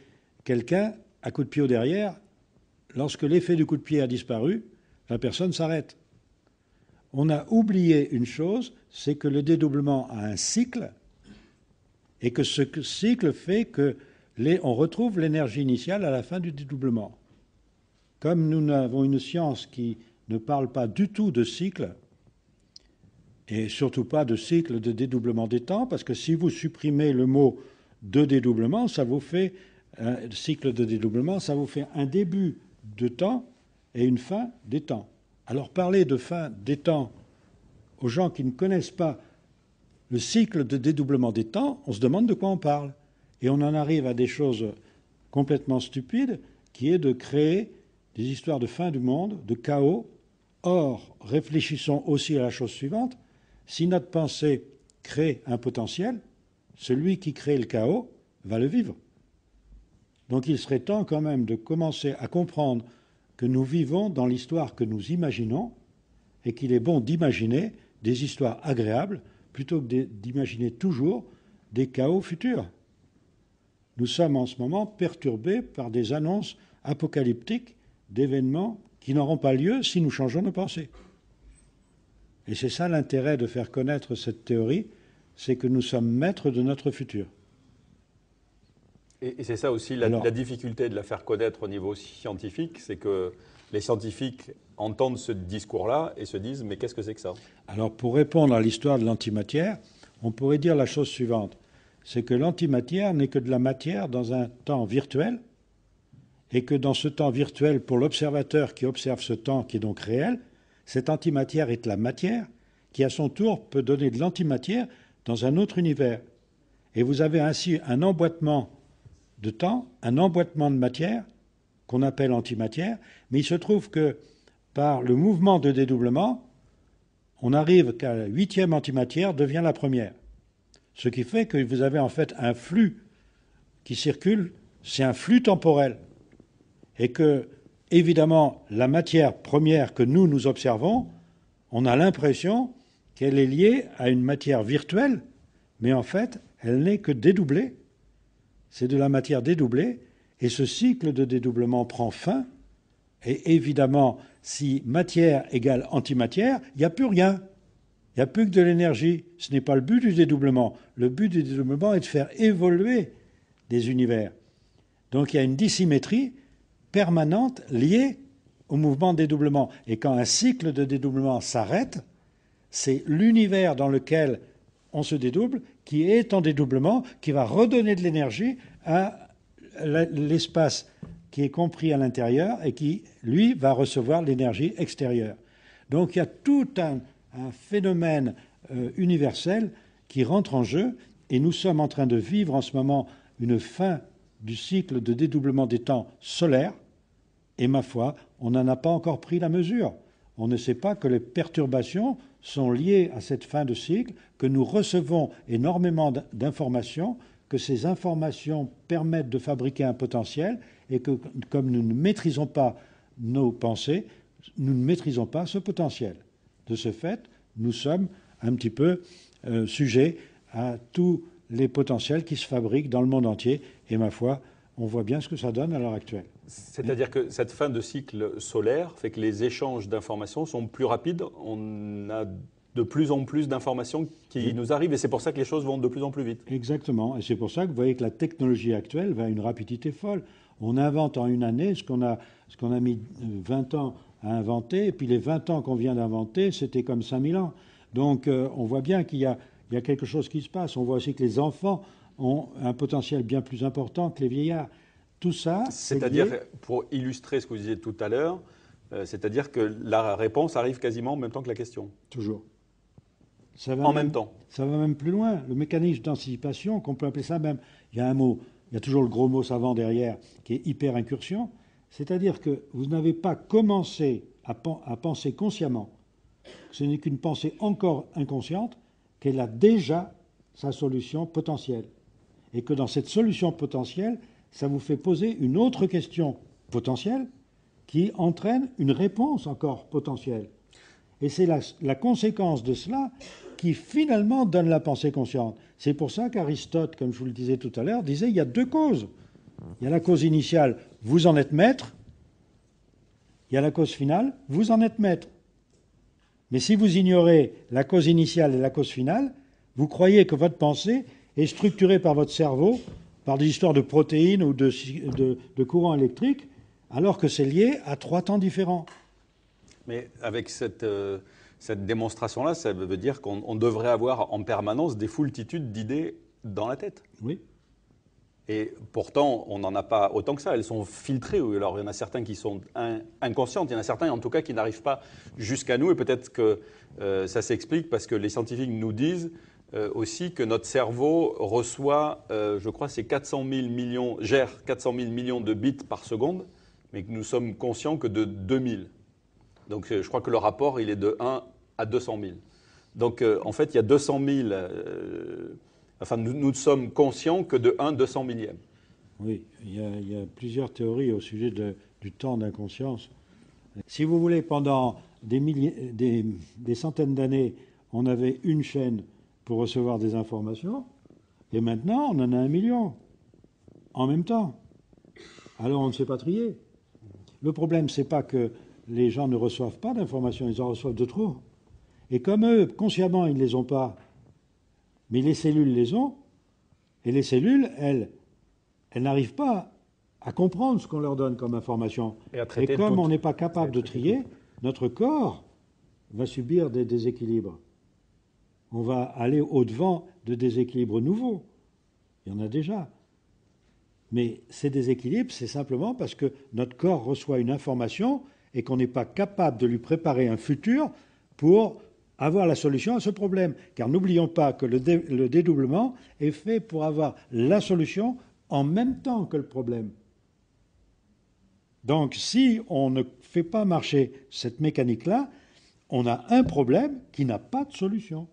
quelqu'un à coup de pied au derrière. Lorsque l'effet du coup de pied a disparu, la personne s'arrête. On a oublié une chose, c'est que le dédoublement a un cycle et que ce cycle fait que on retrouve l'énergie initiale à la fin du dédoublement. Comme nous avons une science qui ne parle pas du tout de cycle, et surtout pas de cycle de dédoublement des temps, parce que si vous supprimez le mot de dédoublement, ça vous fait un cycle de dédoublement, ça vous fait un début de temps et une fin des temps. Alors parler de fin des temps aux gens qui ne connaissent pas le cycle de dédoublement des temps, on se demande de quoi on parle. Et on en arrive à des choses complètement stupides, qui est de créer des histoires de fin du monde, de chaos. Or, réfléchissons aussi à la chose suivante. Si notre pensée crée un potentiel, celui qui crée le chaos va le vivre. Donc il serait temps quand même de commencer à comprendre que nous vivons dans l'histoire que nous imaginons et qu'il est bon d'imaginer des histoires agréables plutôt que d'imaginer toujours des chaos futurs. Nous sommes en ce moment perturbés par des annonces apocalyptiques d'événements qui n'auront pas lieu si nous changeons nos pensées. Et c'est ça l'intérêt de faire connaître cette théorie, c'est que nous sommes maîtres de notre futur. Et c'est ça aussi la difficulté de la faire connaître au niveau scientifique, c'est que les scientifiques entendent ce discours-là et se disent « mais qu'est-ce que c'est que ça ?» Alors pour répondre à l'histoire de l'antimatière, on pourrait dire la chose suivante, c'est que l'antimatière n'est que de la matière dans un temps virtuel, et que dans ce temps virtuel, pour l'observateur qui observe ce temps qui est donc réel, cette antimatière est la matière qui à son tour peut donner de l'antimatière dans un autre univers. Et vous avez ainsi un emboîtement de temps, un emboîtement de matière qu'on appelle antimatière, mais il se trouve que par le mouvement de dédoublement, on arrive qu'à la 8e antimatière devient la première. Ce qui fait que vous avez en fait un flux qui circule, c'est un flux temporel. Et que, évidemment, la matière première que nous observons, on a l'impression qu'elle est liée à une matière virtuelle, mais en fait, elle n'est que dédoublée. C'est de la matière dédoublée, et ce cycle de dédoublement prend fin. Et évidemment, si matière égale antimatière, il n'y a plus rien. Il n'y a plus que de l'énergie. Ce n'est pas le but du dédoublement. Le but du dédoublement est de faire évoluer des univers. Donc il y a une dissymétrie permanente liée au mouvement de dédoublement. Et quand un cycle de dédoublement s'arrête, c'est l'univers dans lequel on se dédouble qui est en dédoublement, qui va redonner de l'énergie à l'espace qui est compris à l'intérieur et qui, lui, va recevoir l'énergie extérieure. Donc il y a tout un phénomène universel qui rentre en jeu et nous sommes en train de vivre en ce moment une fin du cycle de dédoublement des temps solaires et ma foi, on n'en a pas encore pris la mesure. On ne sait pas que les perturbations sont liées à cette fin de cycle, que nous recevons énormément d'informations, que ces informations permettent de fabriquer un potentiel et que comme nous ne maîtrisons pas nos pensées, nous ne maîtrisons pas ce potentiel. De ce fait, nous sommes un petit peu sujets à tous les potentiels qui se fabriquent dans le monde entier et ma foi, on voit bien ce que ça donne à l'heure actuelle. C'est-à-dire que cette fin de cycle solaire fait que les échanges d'informations sont plus rapides. On a de plus en plus d'informations qui nous arrivent et c'est pour ça que les choses vont de plus en plus vite. Exactement. Et c'est pour ça que vous voyez que la technologie actuelle va à une rapidité folle. On invente en une année ce qu'on a mis 20 ans à inventer et puis les 20 ans qu'on vient d'inventer, c'était comme 5000 ans. Donc on voit bien qu'il y a quelque chose qui se passe. On voit aussi que les enfants ont un potentiel bien plus important que les vieillards. Tout ça, c'est-à-dire, pour illustrer ce que vous disiez tout à l'heure, c'est-à-dire que la réponse arrive quasiment en même temps que la question. Toujours. En même temps. Ça va même plus loin. Le mécanisme d'anticipation, qu'on peut appeler ça même, il y a un mot, il y a toujours le gros mot savant derrière, qui est hyper-incursion. C'est-à-dire que vous n'avez pas commencé à penser consciemment, ce n'est qu'une pensée encore inconsciente, qu'elle a déjà sa solution potentielle. Et que dans cette solution potentielle, ça vous fait poser une autre question potentielle qui entraîne une réponse encore potentielle. Et c'est la conséquence de cela qui finalement donne la pensée consciente. C'est pour ça qu'Aristote, comme je vous le disais tout à l'heure, disait il y a deux causes. Il y a la cause initiale, vous en êtes maître. Il y a la cause finale, vous en êtes maître. Mais si vous ignorez la cause initiale et la cause finale, vous croyez que votre pensée est structurée par votre cerveau, par des histoires de protéines ou de courants électriques, alors que c'est lié à 3 temps différents. Mais avec cette démonstration-là, ça veut dire qu'on devrait avoir en permanence des foultitudes d'idées dans la tête. Oui. Et pourtant, on n'en a pas autant que ça. Elles sont filtrées. Alors, il y en a certains qui sont inconscientes. Il y en a certains, en tout cas, qui n'arrivent pas jusqu'à nous. Et peut-être que ça s'explique parce que les scientifiques nous disent aussi que notre cerveau reçoit, je crois, c'est 400 000 millions, gère 400 000 millions de bits par seconde, mais que nous sommes conscients que de 2000. Donc, je crois que le rapport, il est de 1 à 200 000. Donc, en fait, il y a 200 000... Enfin, nous ne sommes conscients que de 1/200 millième. Oui, il y a plusieurs théories au sujet du temps d'inconscience. Si vous voulez, pendant des centaines d'années, on avait une chaîne pour recevoir des informations, et maintenant, on en a 1 million, en même temps. Alors, on ne sait pas trier. Le problème, c'est pas que les gens ne reçoivent pas d'informations, ils en reçoivent de trop. Et comme eux, consciemment, ils ne les ont pas, mais les cellules les ont, et les cellules, elles n'arrivent pas à comprendre ce qu'on leur donne comme information. Et comme on n'est pas capable de trier, notre corps va subir des déséquilibres. On va aller au-devant de déséquilibres nouveaux. Il y en a déjà. Mais ces déséquilibres, c'est simplement parce que notre corps reçoit une information et qu'on n'est pas capable de lui préparer un futur pour avoir la solution à ce problème. Car n'oublions pas que le dédoublement est fait pour avoir la solution en même temps que le problème. Donc si on ne fait pas marcher cette mécanique-là, on a un problème qui n'a pas de solution.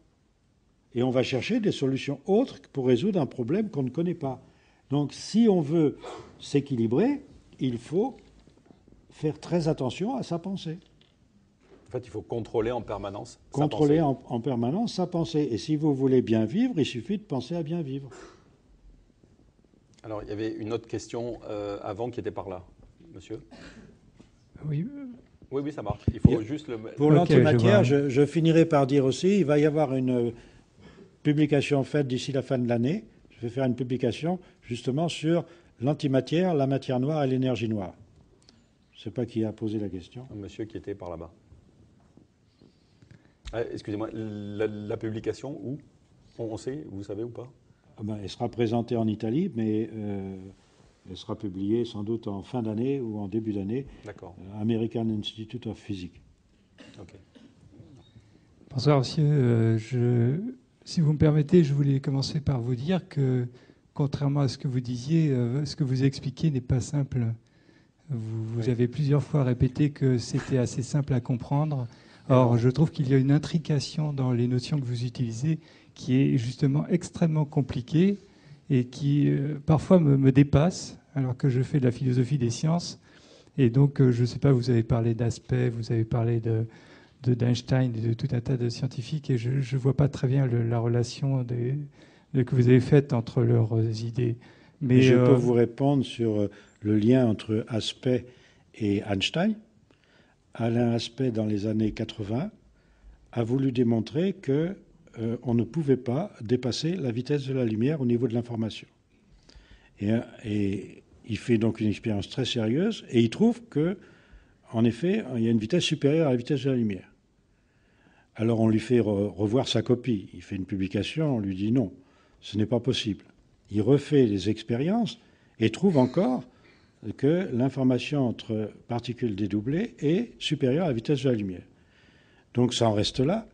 Et on va chercher des solutions autres pour résoudre un problème qu'on ne connaît pas. Donc si on veut s'équilibrer, il faut faire très attention à sa pensée. En fait, il faut contrôler en permanence contrôler sa pensée. en permanence sa pensée. Et si vous voulez bien vivre, il suffit de penser à bien vivre. Alors, il y avait une autre question avant qui était par là, monsieur. Oui. Oui, ça marche. Il faut juste le... Pour l'antimatière, je finirai par dire aussi, il va y avoir une publication faite d'ici la fin de l'année. Je vais faire une publication justement sur l'antimatière, la matière noire et l'énergie noire. Je ne sais pas qui a posé la question. Un monsieur qui était par là-bas. Excusez-moi, la publication, où on sait, vous savez ou pas? Elle sera présentée en Italie, mais elle sera publiée sans doute en fin d'année ou en début d'année. D'accord. American Institute of Physics. Ok. Bonsoir, monsieur. Si vous me permettez, je voulais commencer par vous dire que, contrairement à ce que vous disiez, ce que vous expliquez n'est pas simple. Vous avez plusieurs fois répété que c'était assez simple à comprendre. Or, je trouve qu'il y a une intrication dans les notions que vous utilisez qui est justement extrêmement compliquée et qui parfois me dépasse, alors que je fais de la philosophie des sciences. Et donc, je ne sais pas, vous avez parlé d'aspect, vous avez parlé d'Einstein et de tout un tas de scientifiques, et je ne vois pas très bien la relation que vous avez faite entre leurs idées. Mais je peux vous répondre sur le lien entre Aspect et Einstein. Alain Aspect, dans les années 80, a voulu démontrer qu'on ne pouvait pas dépasser la vitesse de la lumière au niveau de l'information. Et il fait donc une expérience très sérieuse, et il trouve que, en effet, il y a une vitesse supérieure à la vitesse de la lumière. Alors on lui fait revoir sa copie. Il fait une publication, on lui dit non, ce n'est pas possible. Il refait les expériences et trouve encore que l'information entre particules dédoublées est supérieure à la vitesse de la lumière. Donc ça en reste là.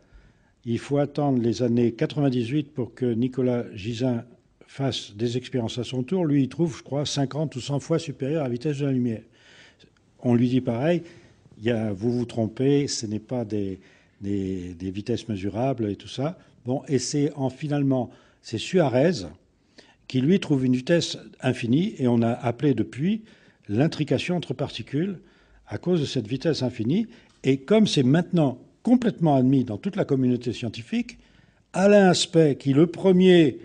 Il faut attendre les années 98 pour que Nicolas Gisin fasse des expériences à son tour. Lui, il trouve, je crois, 50 ou 100 fois supérieure à la vitesse de la lumière. On lui dit pareil, vous vous trompez, ce n'est pas des vitesses mesurables et tout ça. Bon, et finalement, c'est Suarez qui, lui, trouve une vitesse infinie, et on a appelé depuis l'intrication entre particules à cause de cette vitesse infinie. Et comme c'est maintenant complètement admis dans toute la communauté scientifique, Alain Aspect, qui le premier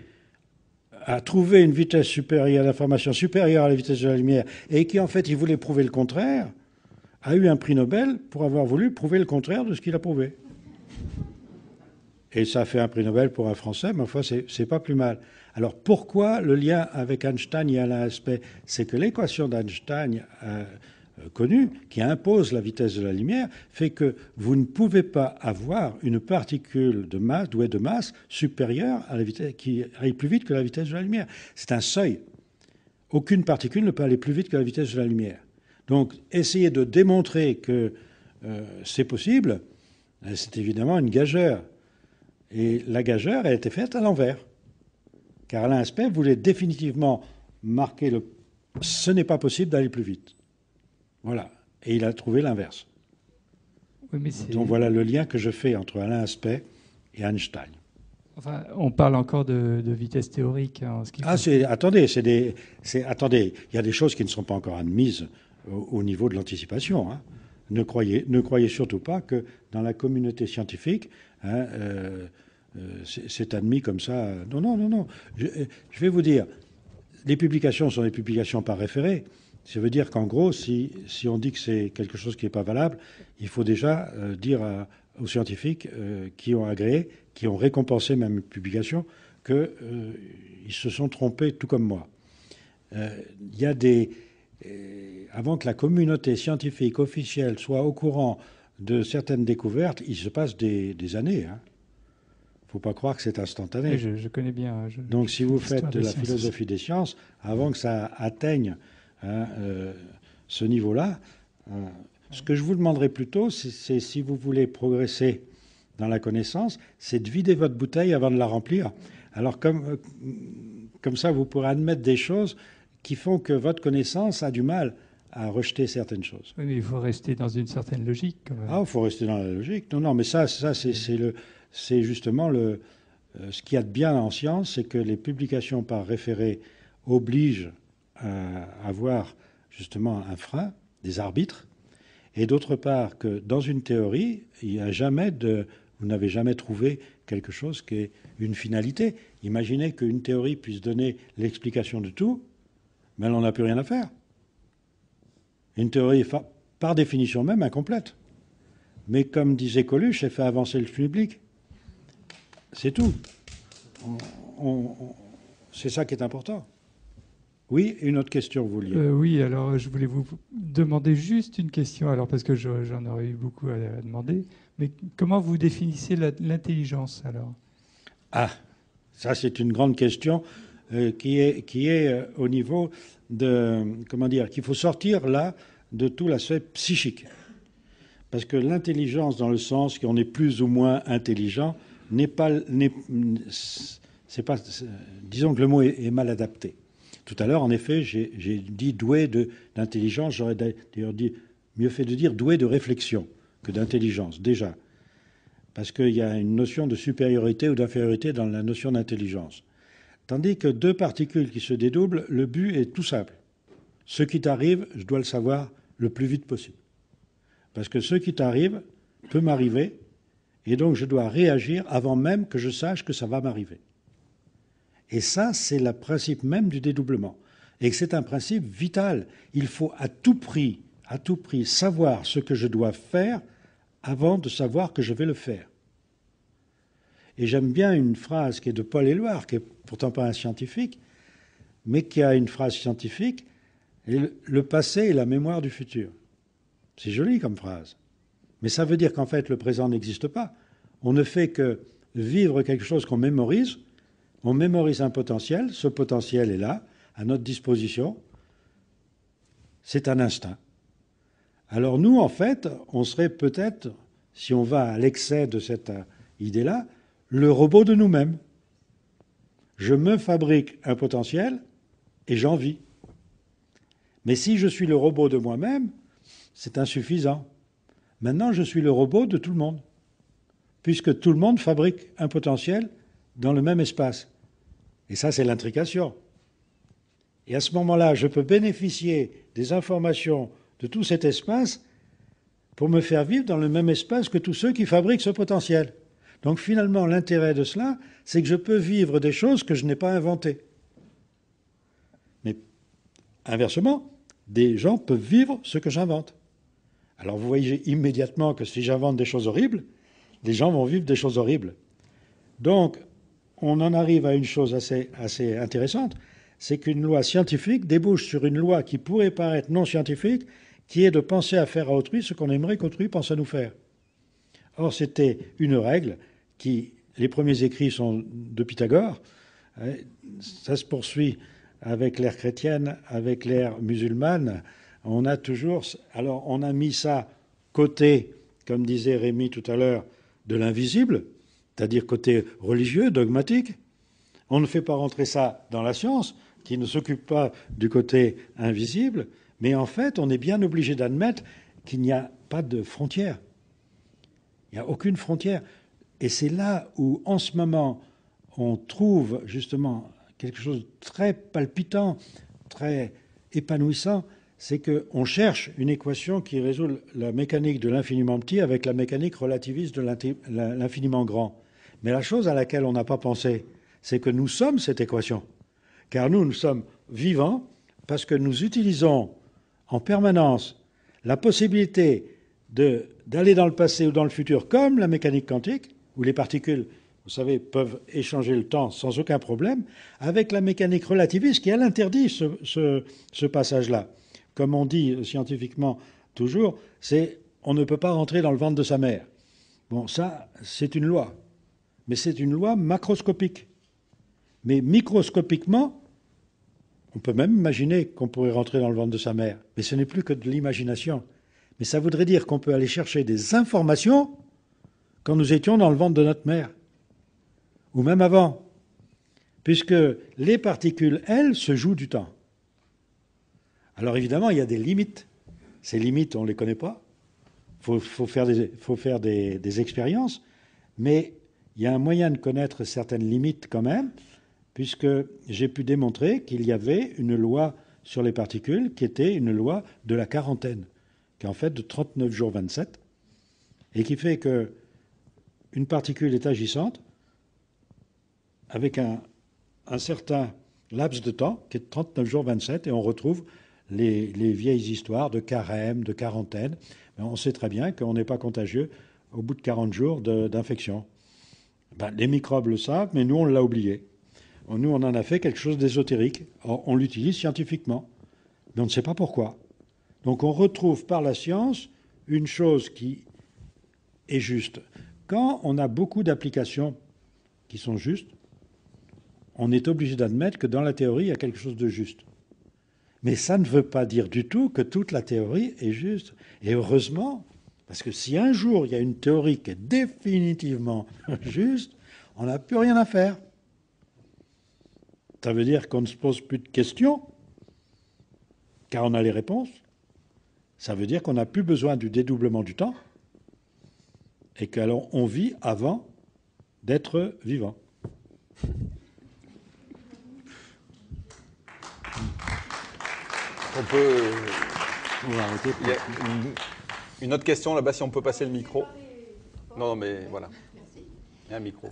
a trouvé une vitesse supérieure à l'information, supérieure à la vitesse de la lumière, et qui en fait il voulait prouver le contraire, a eu un prix Nobel pour avoir voulu prouver le contraire de ce qu'il a prouvé. Et ça a fait un prix Nobel pour un Français, mais enfin c'est pas plus mal. Alors pourquoi le lien avec Einstein et Alain Aspect? C'est que l'équation d'Einstein connue, qui impose la vitesse de la lumière, fait que vous ne pouvez pas avoir une particule de masse, douée de masse, supérieure à la vitesse, qui aille plus vite que la vitesse de la lumière. C'est un seuil. Aucune particule ne peut aller plus vite que la vitesse de la lumière. Donc, essayer de démontrer que c'est possible, c'est évidemment une gageure. Et la gageure, elle a été faite à l'envers. Car Alain Aspect voulait définitivement marquer ce n'est pas possible d'aller plus vite. Voilà. Et il a trouvé l'inverse. Oui, donc voilà le lien que je fais entre Alain Aspect et Einstein. Enfin, on parle encore de vitesse théorique en ce qui attendez, attendez, il y a des choses qui ne sont pas encore admises au niveau de l'anticipation. Hein. Ne croyez surtout pas que dans la communauté scientifique, hein, c'est admis comme ça. Non, non, non, non. Je vais vous dire, les publications sont des publications par référé. Ça veut dire qu'en gros, si on dit que c'est quelque chose qui n'est pas valable, il faut déjà dire aux scientifiques qui ont agréé, qui ont récompensé même une publication, qu'ils se sont trompés tout comme moi. Il y a avant que la communauté scientifique officielle soit au courant de certaines découvertes, il se passe des années. Il ne faut pas croire que c'est instantané. Oui, je connais bien. Donc si vous faites de la philosophie des sciences, avant que ça atteigne ce niveau-là, ce que je vous demanderai plutôt, c'est si vous voulez progresser dans la connaissance, c'est de vider votre bouteille avant de la remplir. Alors comme ça, vous pourrez admettre des choses qui font que votre connaissance a du mal à rejeter certaines choses. Oui, mais il faut rester dans une certaine logique, quand même. Ah, il faut rester dans la logique. Non, non, mais ça c'est justement ce qu'il y a de bien en science, c'est que les publications par référé obligent à avoir justement un frein, des arbitres, et d'autre part que dans une théorie, vous n'avez jamais trouvé quelque chose qui est une finalité. Imaginez qu'une théorie puisse donner l'explication de tout, mais elle n'en a plus rien à faire. Une théorie est par définition même incomplète. Mais comme disait Coluche, elle fait avancer le public. C'est tout. C'est ça qui est important. Oui, une autre question, vous vouliez. Oui, alors je voulais vous demander juste une question, alors parce que j'en aurais eu beaucoup à demander. Mais comment vous définissez l'intelligence, alors? Ah, ça c'est une grande question qui est au niveau de, comment dire, qu'il faut sortir là de tout l'aspect psychique. Parce que l'intelligence, dans le sens qu'on est plus ou moins intelligent, disons que le mot est mal adapté. Tout à l'heure, en effet, j'ai dit doué d'intelligence. J'aurais d'ailleurs mieux fait de dire doué de réflexion que d'intelligence, déjà. Parce qu'il y a une notion de supériorité ou d'infériorité dans la notion d'intelligence. Tandis que deux particules qui se dédoublent, le but est tout simple. Ce qui t'arrive, je dois le savoir le plus vite possible. Parce que ce qui t'arrive peut m'arriver, et donc je dois réagir avant même que je sache que ça va m'arriver. Et ça, c'est le principe même du dédoublement. Et c'est un principe vital. Il faut à tout prix savoir ce que je dois faire avant de savoir que je vais le faire. Et j'aime bien une phrase qui est de Paul Éluard, qui n'est pourtant pas un scientifique, mais qui a une phrase scientifique, le passé est la mémoire du futur. C'est joli comme phrase. Mais ça veut dire qu'en fait, le présent n'existe pas. On ne fait que vivre quelque chose qu'on mémorise. On mémorise un potentiel. Ce potentiel est là, à notre disposition. C'est un instinct. Alors nous, en fait, on serait peut-être, si on va à l'excès de cette idée-là, le robot de nous-mêmes. Je me fabrique un potentiel et j'en vis. Mais si je suis le robot de moi-même, c'est insuffisant. Maintenant, je suis le robot de tout le monde, puisque tout le monde fabrique un potentiel dans le même espace. Et ça, c'est l'intrication. Et à ce moment-là, je peux bénéficier des informations de tout cet espace pour me faire vivre dans le même espace que tous ceux qui fabriquent ce potentiel. Donc finalement, l'intérêt de cela, c'est que je peux vivre des choses que je n'ai pas inventées. Mais inversement, des gens peuvent vivre ce que j'invente. Alors vous voyez immédiatement que si j'invente des choses horribles, les gens vont vivre des choses horribles. Donc, on en arrive à une chose assez intéressante, c'est qu'une loi scientifique débouche sur une loi qui pourrait paraître non scientifique, qui est de penser à faire à autrui ce qu'on aimerait qu'autrui pense à nous faire. Or, c'était une règle qui, les premiers écrits sont de Pythagore, ça se poursuit avec l'ère chrétienne, avec l'ère musulmane. On a mis ça côté, comme disait Rémi tout à l'heure, de l'invisible, c'est-à-dire côté religieux, dogmatique. On ne fait pas rentrer ça dans la science, qui ne s'occupe pas du côté invisible, mais en fait, on est bien obligé d'admettre qu'il n'y a pas de frontière. Il n'y a aucune frontière. Et c'est là où, en ce moment, on trouve justement quelque chose de très palpitant, très épanouissant, c'est qu'on cherche une équation qui résout la mécanique de l'infiniment petit avec la mécanique relativiste de l'infiniment grand. Mais la chose à laquelle on n'a pas pensé, c'est que nous sommes cette équation. Car nous sommes vivants parce que nous utilisons en permanence la possibilité d'aller dans le passé ou dans le futur, comme la mécanique quantique, où les particules, vous savez, peuvent échanger le temps sans aucun problème, avec la mécanique relativiste qui, elle, interdit ce passage-là. Comme on dit scientifiquement toujours, c'est on ne peut pas rentrer dans le ventre de sa mère. Bon, ça, c'est une loi. Mais c'est une loi macroscopique. Mais microscopiquement, on peut même imaginer qu'on pourrait rentrer dans le ventre de sa mère. Mais ce n'est plus que de l'imagination. Mais ça voudrait dire qu'on peut aller chercher des informations quand nous étions dans le ventre de notre mère. Ou même avant. Puisque les particules, elles, se jouent du temps. Alors évidemment, il y a des limites. Ces limites, on ne les connaît pas. Il faut faire des expériences. Mais il y a un moyen de connaître certaines limites quand même, puisque j'ai pu démontrer qu'il y avait une loi sur les particules qui était une loi de la quarantaine, qui est en fait de 39 jours 27, et qui fait qu'une particule est agissante avec un certain laps de temps, qui est de 39 jours 27, et on retrouve les vieilles histoires de carême, de quarantaine. Mais on sait très bien qu'on n'est pas contagieux au bout de 40 jours d'infection. Ben, les microbes le savent, mais nous, on l'a oublié. Nous, on en a fait quelque chose d'ésotérique. On l'utilise scientifiquement, mais on ne sait pas pourquoi. Donc on retrouve par la science une chose qui est juste. Quand on a beaucoup d'applications qui sont justes, on est obligé d'admettre que dans la théorie, il y a quelque chose de juste. Mais ça ne veut pas dire du tout que toute la théorie est juste. Et heureusement, parce que si un jour il y a une théorie qui est définitivement juste, on n'a plus rien à faire. Ça veut dire qu'on ne se pose plus de questions, car on a les réponses. Ça veut dire qu'on n'a plus besoin du dédoublement du temps, et qu'on vit avant d'être vivant. On peut... Il y a une autre question là-bas, si on peut passer le micro. Non, mais voilà. Il y a un micro.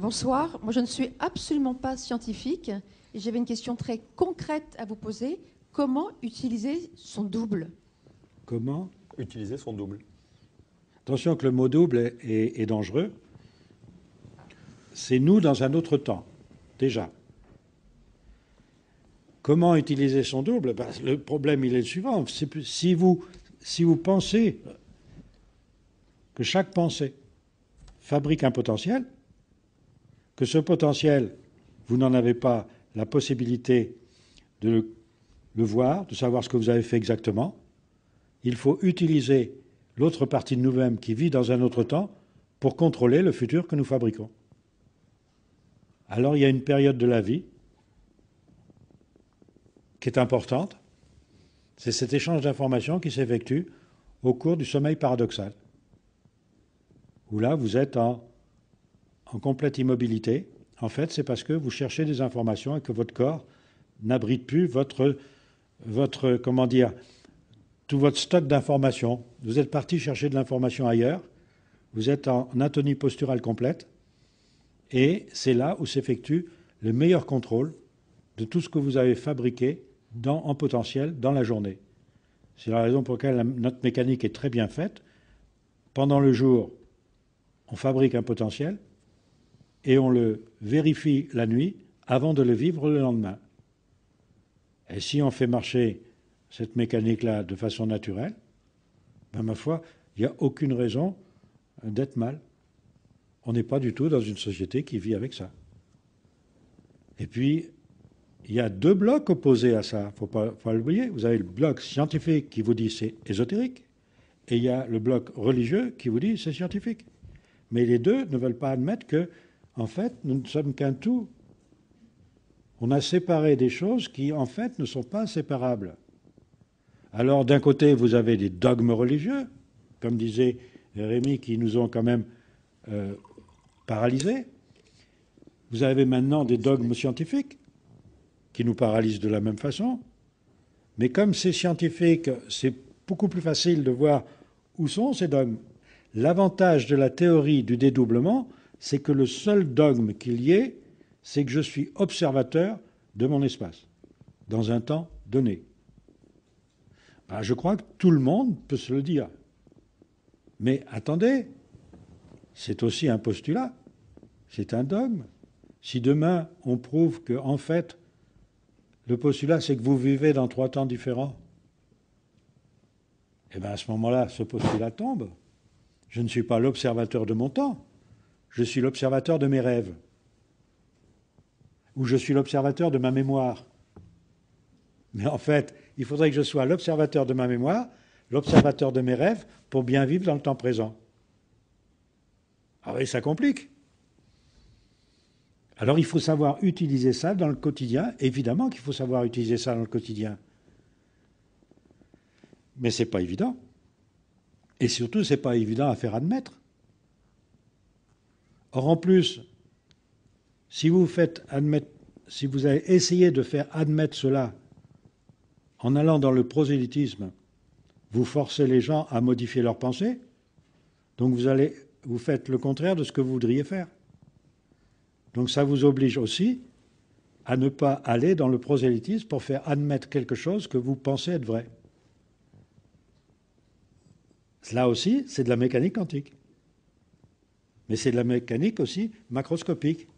Bonsoir. Moi, je ne suis absolument pas scientifique. Et j'avais une question très concrète à vous poser. Comment utiliser son double ? Comment Utiliser son double. Attention que le mot double est dangereux. C'est nous dans un autre temps, déjà. Comment utiliser son double ? Ben, le problème, il est le suivant. Si vous pensez que chaque pensée fabrique un potentiel, que ce potentiel, vous n'en avez pas la possibilité de le voir, de savoir ce que vous avez fait exactement, il faut utiliser l'autre partie de nous-mêmes qui vit dans un autre temps pour contrôler le futur que nous fabriquons. Alors il y a une période de la vie qui est importante, c'est cet échange d'informations qui s'effectue au cours du sommeil paradoxal, où là, vous êtes en complète immobilité. En fait, c'est parce que vous cherchez des informations et que votre corps n'abrite plus comment dire, tout votre stock d'informations. Vous êtes parti chercher de l'information ailleurs, vous êtes en atonie posturale complète, et c'est là où s'effectue le meilleur contrôle de tout ce que vous avez fabriqué en potentiel dans la journée. C'est la raison pour laquelle notre mécanique est très bien faite. Pendant le jour, on fabrique un potentiel et on le vérifie la nuit avant de le vivre le lendemain. Et si on fait marcher cette mécanique-là de façon naturelle, ben ma foi, il n'y a aucune raison d'être mal. On n'est pas du tout dans une société qui vit avec ça. Et puis, il y a deux blocs opposés à ça, il ne faut pas l'oublier. Vous avez le bloc scientifique qui vous dit c'est ésotérique, et il y a le bloc religieux qui vous dit c'est scientifique. Mais les deux ne veulent pas admettre que, en fait, nous ne sommes qu'un tout. On a séparé des choses qui, en fait, ne sont pas séparables. Alors, d'un côté, vous avez des dogmes religieux, comme disait Rémi, qui nous ont quand même paralysés. Vous avez maintenant des dogmes scientifiques qui nous paralysent de la même façon. Mais comme c'est scientifique, c'est beaucoup plus facile de voir où sont ces dogmes. L'avantage de la théorie du dédoublement, c'est que le seul dogme qu'il y ait, c'est que je suis observateur de mon espace, dans un temps donné. Ben, je crois que tout le monde peut se le dire. Mais attendez, c'est aussi un postulat, c'est un dogme. Si demain on prouve que, en fait, le postulat c'est que vous vivez dans 3 temps différents, eh bien à ce moment-là, ce postulat tombe. Je ne suis pas l'observateur de mon temps, je suis l'observateur de mes rêves. Ou je suis l'observateur de ma mémoire. Mais en fait, il faudrait que je sois l'observateur de ma mémoire, l'observateur de mes rêves, pour bien vivre dans le temps présent. Ah oui, ça complique. Alors il faut savoir utiliser ça dans le quotidien. Évidemment qu'il faut savoir utiliser ça dans le quotidien. Mais ce n'est pas évident. Et surtout, ce n'est pas évident à faire admettre. Or, en plus, si vous avez essayé de faire admettre cela en allant dans le prosélytisme, vous forcez les gens à modifier leurs pensées, donc vous faites le contraire de ce que vous voudriez faire. Donc ça vous oblige aussi à ne pas aller dans le prosélytisme pour faire admettre quelque chose que vous pensez être vrai. Cela aussi, c'est de la mécanique quantique. Mais c'est de la mécanique aussi macroscopique.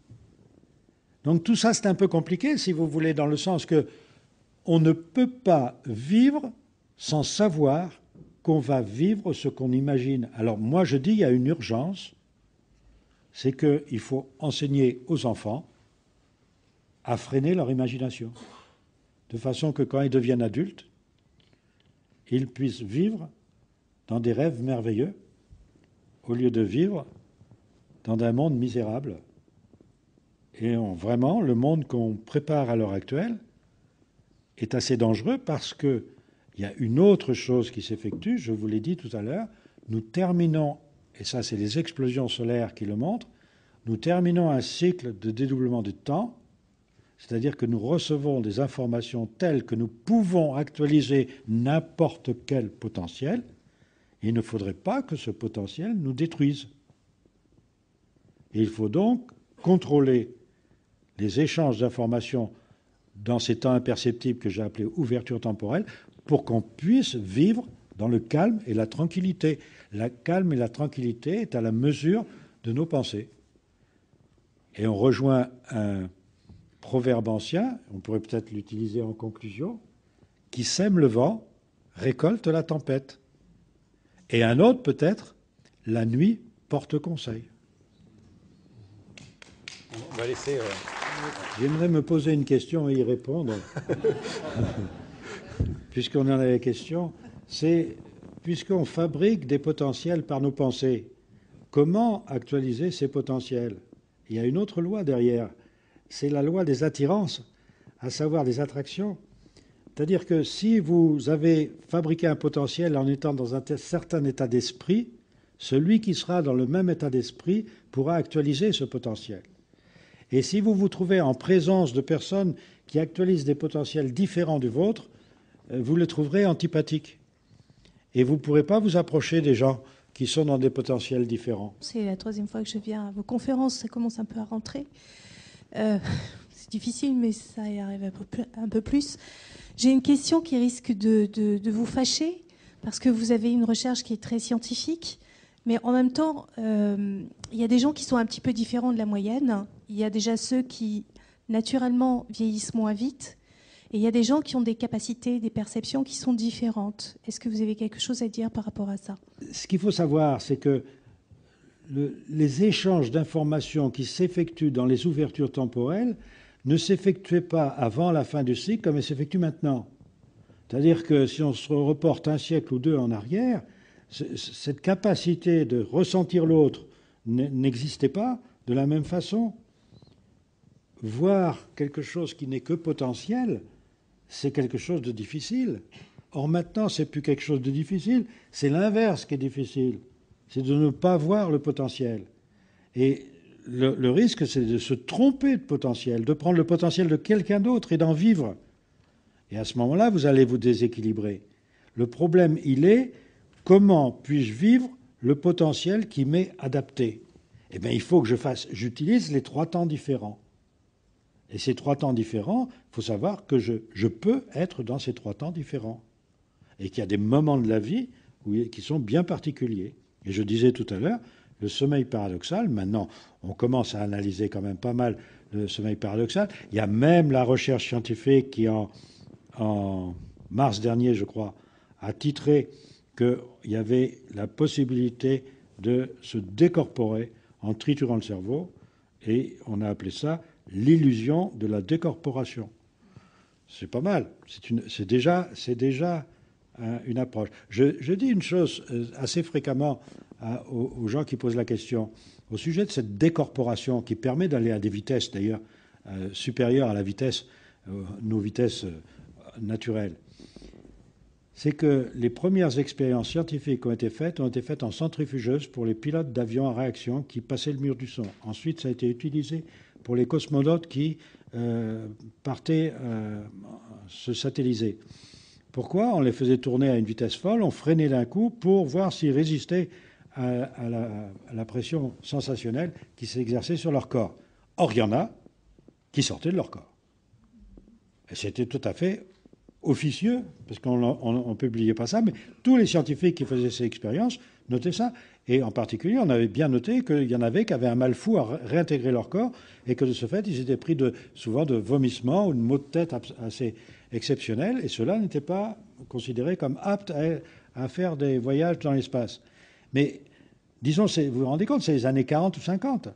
Donc tout ça, c'est un peu compliqué, si vous voulez, dans le sens que on ne peut pas vivre sans savoir qu'on va vivre ce qu'on imagine. Alors moi, je dis, il y a une urgence, c'est qu'il faut enseigner aux enfants à freiner leur imagination, de façon que quand ils deviennent adultes, ils puissent vivre dans des rêves merveilleux, au lieu de vivre dans un monde misérable. Et vraiment, le monde qu'on prépare à l'heure actuelle est assez dangereux parce qu'il y a une autre chose qui s'effectue, je vous l'ai dit tout à l'heure, nous terminons, et ça c'est les explosions solaires qui le montrent, nous terminons un cycle de dédoublement du temps, c'est-à-dire que nous recevons des informations telles que nous pouvons actualiser n'importe quel potentiel, et il ne faudrait pas que ce potentiel nous détruise. Et il faut donc contrôler les échanges d'informations dans ces temps imperceptibles que j'ai appelés ouverture temporelle, pour qu'on puisse vivre dans le calme et la tranquillité. La calme et la tranquillité est à la mesure de nos pensées. Et on rejoint un proverbe ancien, on pourrait peut-être l'utiliser en conclusion, qui sème le vent, récolte la tempête. Et un autre peut-être, la nuit porte conseil. On va laisser... J'aimerais me poser une question et y répondre. Puisqu'on en a la question, c'est, puisqu'on fabrique des potentiels par nos pensées, comment actualiser ces potentiels? Il y a une autre loi derrière, c'est la loi des attirances, à savoir des attractions. C'est-à-dire que si vous avez fabriqué un potentiel en étant dans un certain état d'esprit, celui qui sera dans le même état d'esprit pourra actualiser ce potentiel. Et si vous vous trouvez en présence de personnes qui actualisent des potentiels différents du vôtre, vous les trouverez antipathiques. Et vous ne pourrez pas vous approcher des gens qui sont dans des potentiels différents. C'est la 3e fois que je viens à vos conférences, ça commence un peu à rentrer. C'est difficile, mais ça y arrive un peu plus. J'ai une question qui risque de vous fâcher, parce que vous avez une recherche qui est très scientifique, mais en même temps, il y a des gens qui sont un petit peu différents de la moyenne. Il y a déjà ceux qui, naturellement, vieillissent moins vite, et il y a des gens qui ont des capacités, des perceptions qui sont différentes. Est-ce que vous avez quelque chose à dire par rapport à ça? Ce qu'il faut savoir, c'est que les échanges d'informations qui s'effectuent dans les ouvertures temporelles ne s'effectuaient pas avant la fin du cycle comme elles s'effectuent maintenant. C'est-à-dire que si on se reporte un siècle ou deux en arrière, cette capacité de ressentir l'autre n'existait pas de la même façon. Voir quelque chose qui n'est que potentiel, c'est quelque chose de difficile. Or maintenant, c'est plus quelque chose de difficile, c'est l'inverse qui est difficile. C'est de ne pas voir le potentiel. Et le risque, c'est de se tromper de potentiel, de prendre le potentiel de quelqu'un d'autre et d'en vivre. Et à ce moment-là, vous allez vous déséquilibrer. Le problème, il est comment puis-je vivre le potentiel qui m'est adapté? Eh bien, il faut que j'utilise les 3 temps différents. Et ces 3 temps différents, il faut savoir que je peux être dans ces 3 temps différents. Et qu'il y a des moments de la vie qui sont bien particuliers. Et je disais tout à l'heure, le sommeil paradoxal, maintenant, on commence à analyser quand même pas mal le sommeil paradoxal. Il y a même la recherche scientifique qui, en mars dernier, je crois, a titré qu'il y avait la possibilité de se décorporer en triturant le cerveau, et on a appelé ça l'illusion de la décorporation. C'est pas mal. C'est déjà une approche. Je dis une chose assez fréquemment aux gens qui posent la question au sujet de cette décorporation qui permet d'aller à des vitesses d'ailleurs supérieures à la vitesse, nos vitesses naturelles. C'est que les premières expériences scientifiques qui ont été faites en centrifugeuse pour les pilotes d'avions à réaction qui passaient le mur du son. Ensuite, ça a été utilisé pour les cosmonautes qui partaient se satelliser. Pourquoi? On les faisait tourner à une vitesse folle, on freinait d'un coup pour voir s'ils résistaient à la pression sensationnelle qui s'exerçait sur leur corps. Or, il y en a qui sortaient de leur corps. Et c'était tout à fait officieux, parce qu'on ne publiait pas ça, mais tous les scientifiques qui faisaient ces expériences notaient ça. Et en particulier, on avait bien noté qu'il y en avait qui avaient un mal fou à réintégrer leur corps, et que de ce fait, ils étaient pris souvent de vomissements ou de maux de tête assez exceptionnels, et ceux-là n'étaient pas considérés comme aptes à faire des voyages dans l'espace. Mais disons, vous vous rendez compte, c'est les années 40 ou 50.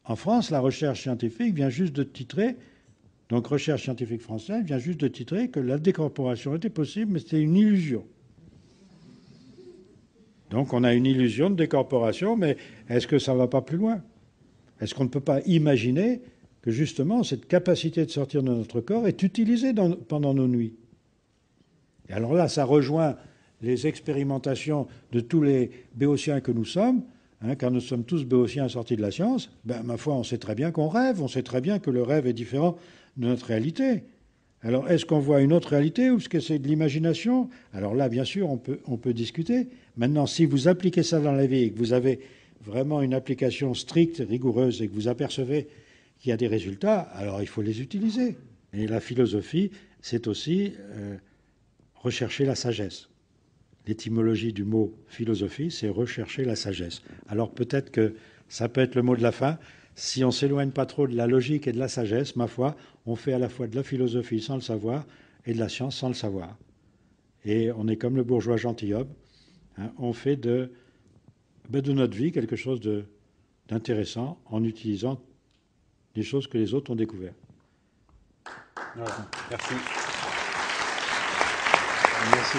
En France, la recherche scientifique vient juste de titrer, donc recherche scientifique française vient juste de titrer que la décorporation était possible, mais c'était une illusion. Donc on a une illusion de décorporation, mais est-ce que ça ne va pas plus loin? Est-ce qu'on ne peut pas imaginer que justement cette capacité de sortir de notre corps est utilisée pendant nos nuits? Et alors là, ça rejoint les expérimentations de tous les béotiens que nous sommes, car nous sommes tous béotiens sortis de la science. Ben, ma foi, on sait très bien qu'on rêve, on sait très bien que le rêve est différent de notre réalité. Alors, est-ce qu'on voit une autre réalité ou est-ce que c'est de l'imagination? Alors là, bien sûr, on peut discuter. Maintenant, si vous appliquez ça dans la vie et que vous avez vraiment une application stricte, rigoureuse, et que vous apercevez qu'il y a des résultats, alors il faut les utiliser. Et la philosophie, c'est aussi rechercher la sagesse. L'étymologie du mot philosophie, c'est rechercher la sagesse. Alors peut-être que ça peut être le mot de la fin. Si on ne s'éloigne pas trop de la logique et de la sagesse, ma foi, on fait à la fois de la philosophie sans le savoir et de la science sans le savoir. Et on est comme le bourgeois gentilhomme. On fait de notre vie quelque chose d'intéressant en utilisant des choses que les autres ont découvertes. Voilà. Merci. Merci.